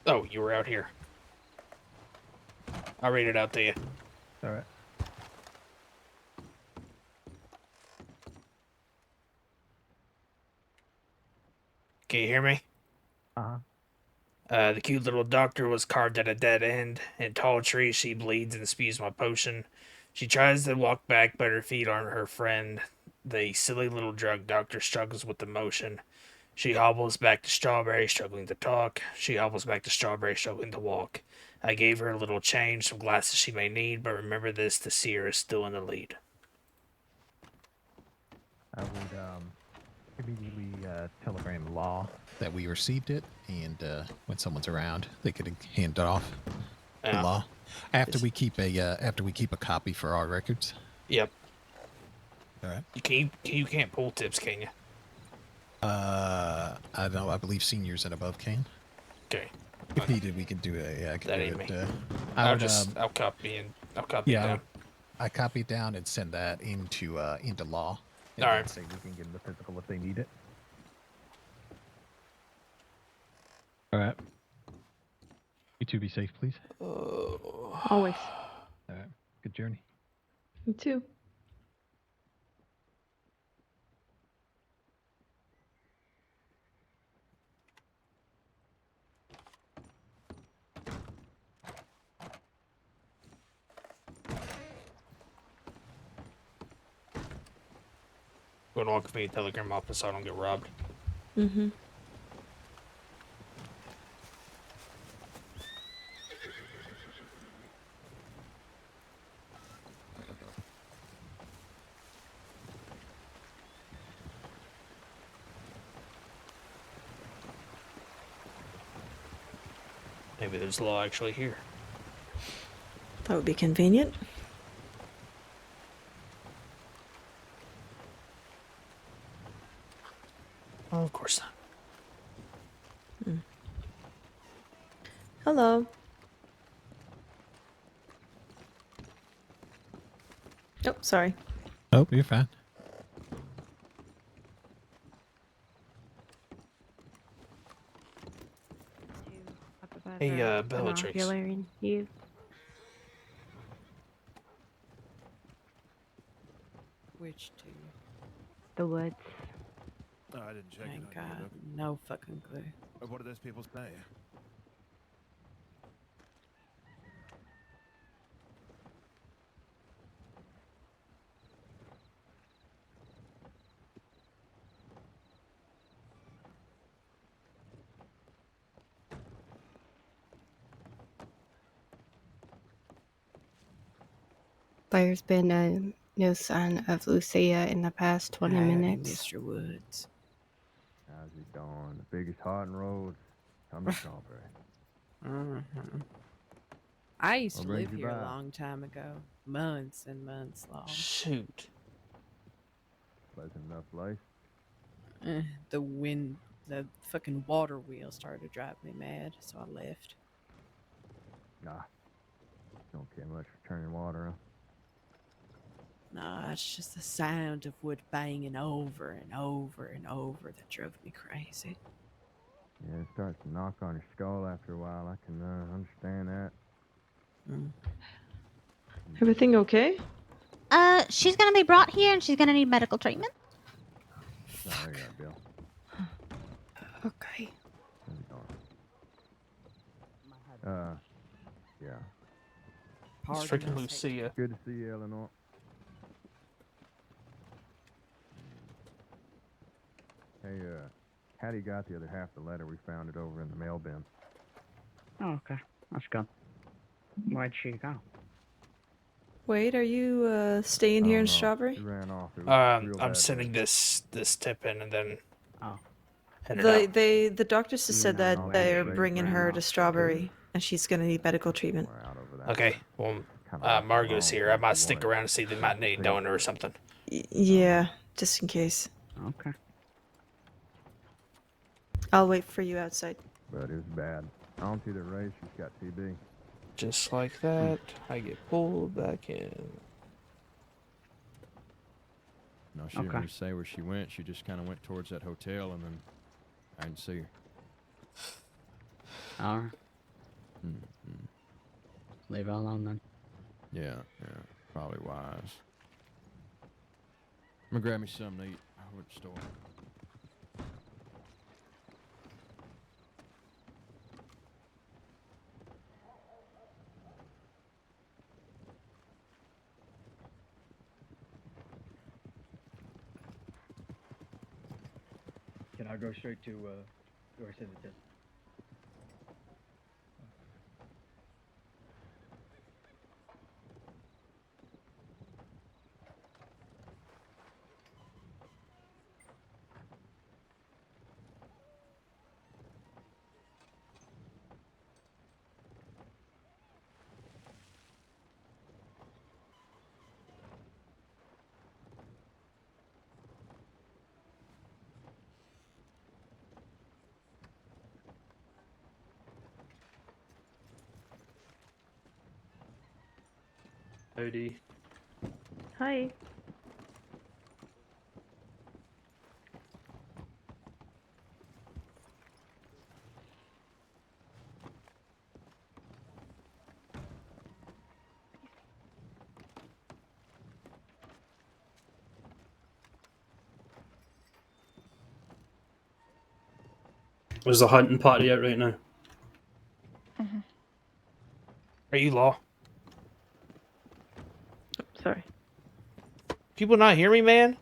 Oh, you were out here. I'll read it out to you. all right. Can you hear me? The cute little doctor was carved at a dead end. In tall trees, she bleeds and spews my potion. She tries to walk back, but her feet aren't her friend. The silly little drug doctor struggles with emotion. She hobbles back to Strawberry, struggling to talk. She hobbles back to Strawberry, struggling to walk. I gave her a little change, some glasses she may need, but remember this, the seer is still in the lead. I would immediately telegram Law that we received it, and when someone's around, they could hand it off to Yeah. Law. After we keep a copy for our records. Yep. All right. You can't pull tips, can you? I don't know. I believe seniors and above can. Okay. If needed, we could do it. Yeah, I could That do ain't it. me. I'll I'll copy it down. I copy it down and send that into law. And All then right. say we can get the physical if they need it. All right. You two be safe, please. Always. All right. Good journey. Me too. Going to walk with me to the telegram office so I don't get robbed. Mm-hmm. Maybe there's law actually here. That would be convenient. Oh, of course not. Hello. Oh, sorry. Oh, you're fine. Hey, Bellatrix. You. Which two? The woods. Oh, I didn't check Thank it. God. No fucking clue. What do those people say? There's been no sign of Lucia in the past 20 Howdy, minutes. Mr. Woods. How's it going? The biggest hard road. Come to Strawberry. Mm-hmm. I used What to brings live you here a by? long time ago. Months and months long. Shoot. Pleasant enough place. The fucking water wheel started to drive me mad, so I left. Nah. Don't care much for turning water on. Nah, it's just the sound of wood banging over and over and over that drove me crazy. Yeah, it starts to knock on your skull after a while. I can understand that. Everything okay? She's gonna be brought here and she's gonna need medical treatment. Oh, there you are, Bill. Okay. How's it going? Yeah. It's Pardon freaking us. Lucia. Good to see you, Eleanor. Hey, Hattie got the other half of the letter. We found it over in the mail bin. Oh, okay. That's good. Where'd she go? Wait, are you staying here in Oh, no. Strawberry? She ran off. It was real I'm bad sending news. this tip in and then Oh. headed out. The doctors just You said know that where they're she bringing ran her off to to. Strawberry and she's gonna need medical treatment. Somewhere out over that Okay, way. well, Kinda left Margot's alone here. I since might she stick wanted around and see if they might need a to donor or something. Yeah, just in case. Okay. I'll wait for you outside. But it was bad. I don't see the race. She's got TB. Just like that, I get pulled back in. No, she didn't Okay. really say where she went. She just kind of went towards that hotel, and then I didn't see her. All right. Mm-hmm. Leave her alone then. Yeah, probably wise. I'm gonna grab me something to eat over at the store. Can I go straight to where I said the test? Howdy. Hi. There's a hunting party out right now. Are you Law? Sorry. People not hear me, man?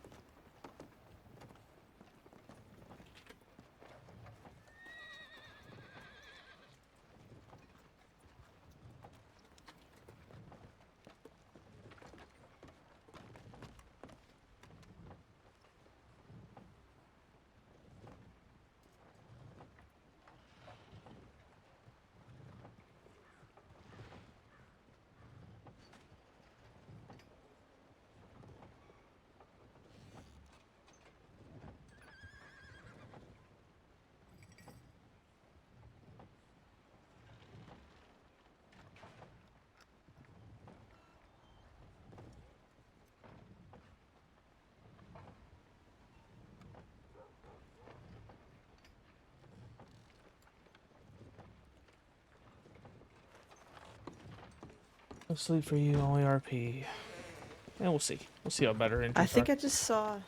No sleep for you, only RP. And we'll see. We'll see how better injuries I think are. I just saw.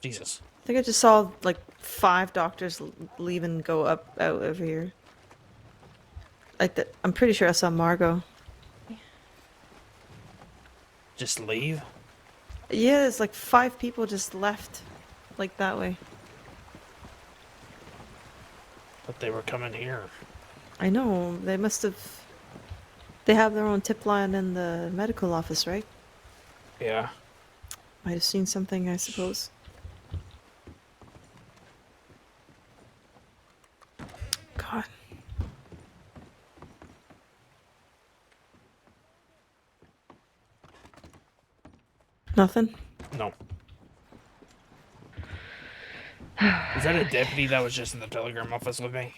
Jesus. I think I just saw like 5 doctors leave and go out over here. Like that. I'm pretty sure I saw Margot. Just leave? Yeah, it's like 5 people just left, like that way. But they were coming here. I know. They must have. They have their own tip line in the medical office, right? Yeah. Might have seen something, I suppose. God. Nothing? No. Is that a deputy that was just in the telegram office with me?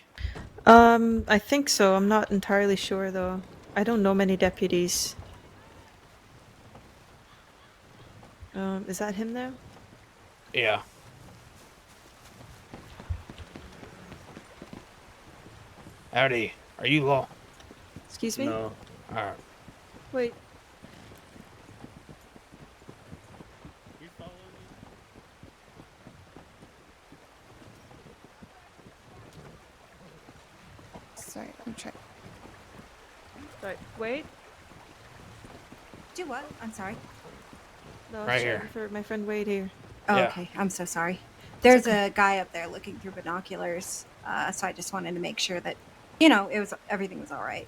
I think so. I'm not entirely sure though. I don't know many deputies. Is that him now? Yeah. Howdy. Are you Law? Excuse me? No. Alright. Wait. Sorry, I'm trying. Sorry. Wait. Do what? I'm sorry. No, I was Right checking here. for my friend Wade here. Oh, Yeah. okay. I'm so sorry. There's a guy up there looking through binoculars, so I just wanted to make sure that, everything was all right.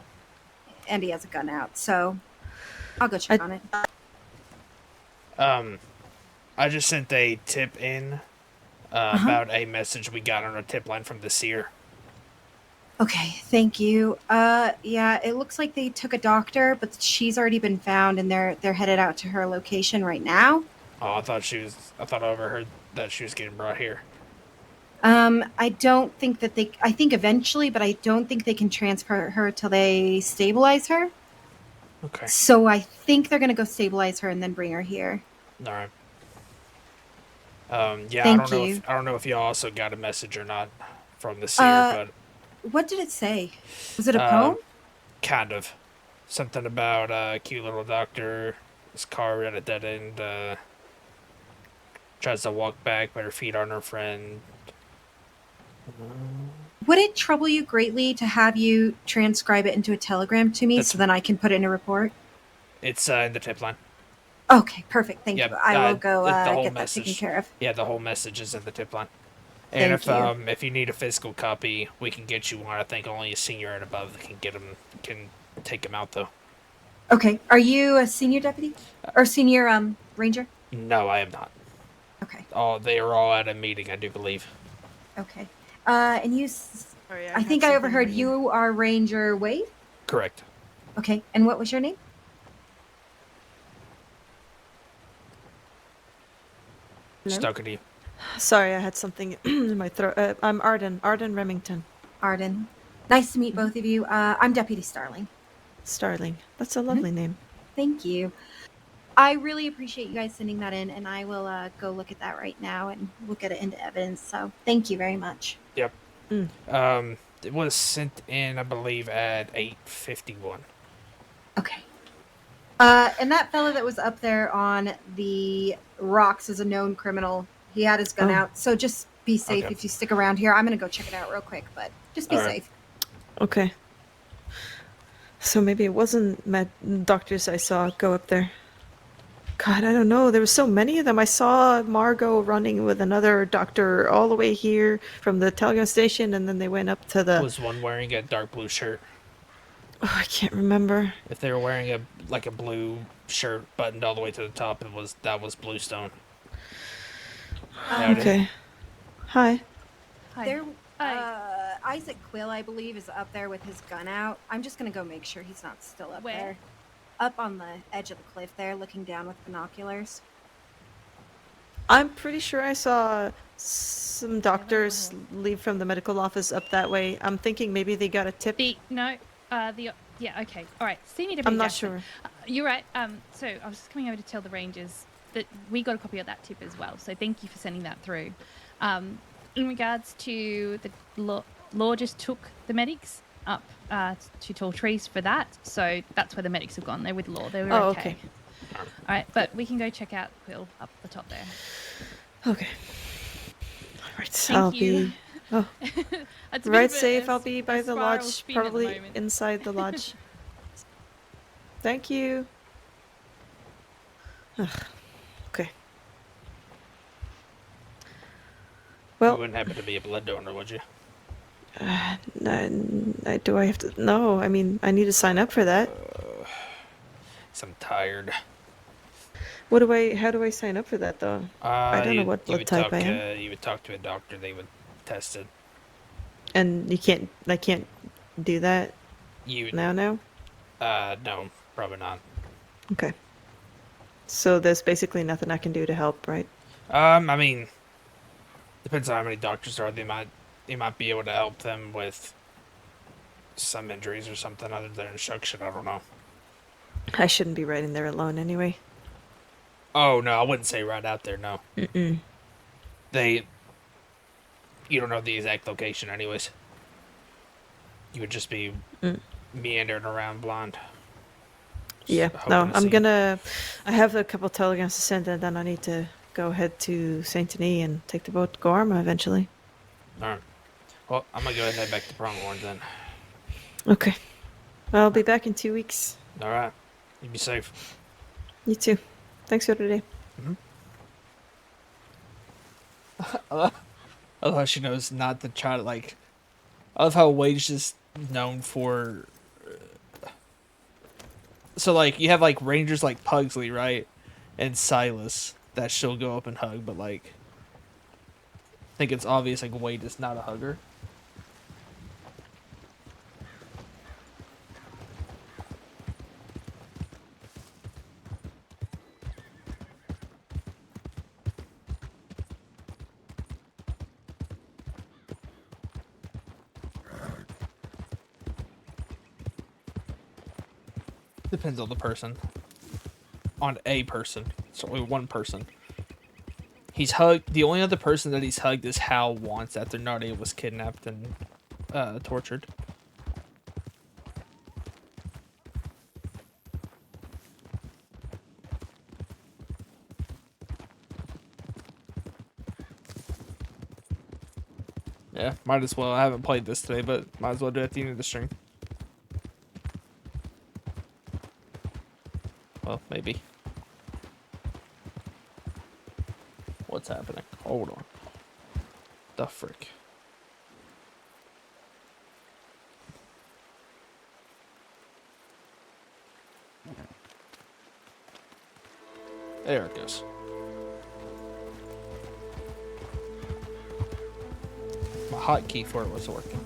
And he has a gun out, so I'll go check on it. I just sent a tip in about a message we got on our tip line from the seer. Okay, thank you. Yeah, it looks like they took a doctor, but she's already been found, and they're headed out to her location right now. Oh, I thought I overheard that she was getting brought here. I don't think that I think eventually, but I don't think they can transfer her till they stabilize her. Okay. So I think they're gonna go stabilize her and then bring her here. All right. Yeah, Thank you. I don't know if y'all also got a message or not from the seer, What did it say? Was it a but poem? kind of something about cute little doctor. His car at a dead end. Tries to walk back, but her feet aren't her friend. Would it trouble you greatly to have you transcribe it into a telegram to me so then I can put it in a report? It's in the tip line. Okay, perfect. Thank Yeah, you. I will go the whole get that taken care of. Yeah, the whole message is in the tip line. And Thank if you need a physical copy, we can get you one. I think only a senior and above can take them out though. Okay. Are you a senior deputy or senior ranger? No, I am not. Okay. They are all at a meeting, I do believe. Okay. And you, Sorry, I think I overheard you are Ranger Wade? Correct. Okay. And what was your name? Stuck to you. Sorry, I had something in my throat. I'm Arden Remington. Arden. Nice to meet both of you. I'm Deputy Starling. Starling. That's a lovely name. Thank you. I really appreciate you guys sending that in, and I will go look at that right now and we'll get it into evidence. So thank you very much. Yep. It was sent in, I believe, at 8:51. Okay. And that fella that was up there on the rocks is a known criminal. He had his gun Oh. out. So just be safe Okay. if you stick around here. I'm going to go check it out real quick, but just be All right. safe. Okay. So maybe it wasn't doctors I saw go up there. God, I don't know. There were so many of them. I saw Margot running with another doctor all the way here from the telegram station, and then they went up to the. Was one wearing a dark blue shirt? Oh, I can't remember. If they were wearing a blue shirt buttoned all the way to the top, that was Bluestone. Howdy. Okay. Hi. There, Isaac Quill, I believe, is up there with his gun out. I'm just going to go make sure he's not still up there. Up on the edge of the cliff there, looking down with binoculars. I'm pretty sure I saw some doctors leave from the medical office up that way. I'm thinking maybe they got a tip. Yeah, okay. All right. Senior Deputy I'm not Jackson. sure. You're right. So I was just coming over to tell the Rangers that we got a copy of that tip as well. So thank you for sending that through. In regards to the law just took the medics up to Tall Trees for that. So that's where the medics have gone. They're with law. They were okay. All right, but we can go check out Quill up the top there. Okay. All right. Thank you. Oh. It's a bit Right of a- safe. a- I'll be by a the spiral lodge, spin at the probably moment. inside the lodge. Thank you. Okay. Well, You wouldn't happen to be a blood donor, would you? do I have to? No, I mean, I need to sign up for that. I'm tired. How do I sign up for that though? I don't know what blood type I am. You would talk to a doctor. They would test it. And I can't do that now? No, probably not. Okay. So there's basically nothing I can do to help, right? I mean, depends on how many doctors there are. They might be able to help them with some injuries or something other than instruction. I don't know. I shouldn't be riding there alone anyway. Oh no, I wouldn't say right out there. No. Mm-mm. You don't know the exact location, anyways. You would just be meandering around blind. Yeah, hoping no, to I'm see. gonna. I have a couple telegrams to send, and then I need to go head to Saint Denis and take the boat to Gorma eventually. All right. Well, I'm gonna go ahead and head back to Pronghorn then. Okay. I'll be back in 2 weeks. All right. You be safe. You too. Thanks for today. I love how she knows not to try to, like... I love how Wade's just known for... So, like, you have, like, rangers like Pugsley, right? And Silas that she'll go up and hug, but, like... I think it's obvious, like, Wade is not a hugger. Depends on the person. On a person. It's only one person. He's hugged. The only other person that he's hugged is Hal once after Nadia was kidnapped and tortured. Yeah, might as well. I haven't played this today, but might as well do it at the end of the stream. Well, maybe. What's happening? Hold on. The frick. There it goes. My hotkey for it was working.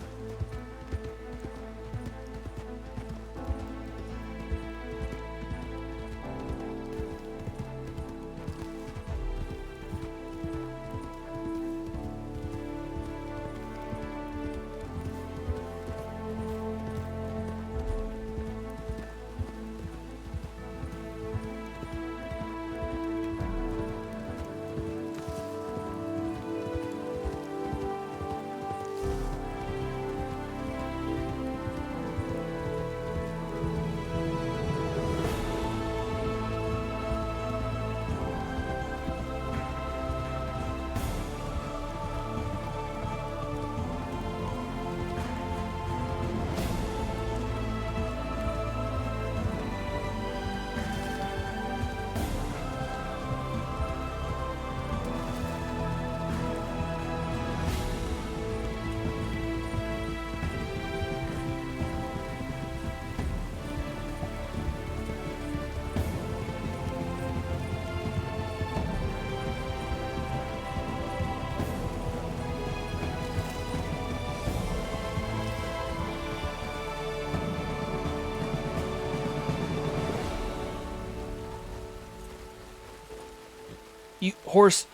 You horse,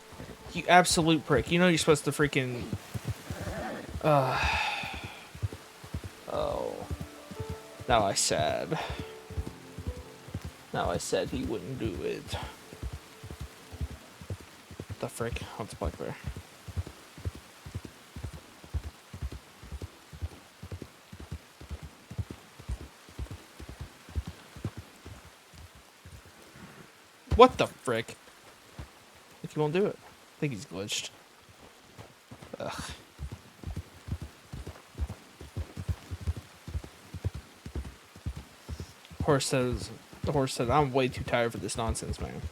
you absolute prick. You know you're supposed to freaking. Oh. Now I said. Now I said he wouldn't do it. The frick? Oh, it's a black bear. What the frick? I think he won't do it. I think he's glitched. Ugh. The horse said, I'm way too tired for this nonsense, man.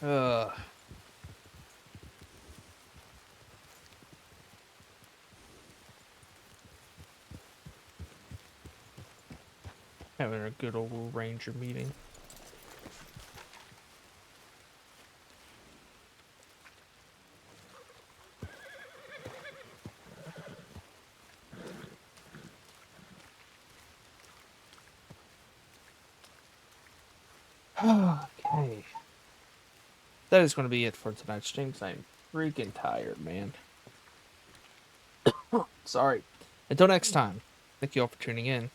Ugh. Having a good old ranger meeting. Okay. That is going to be it for tonight's stream. I'm freaking tired, man. Sorry. Until next time, thank you all for tuning in.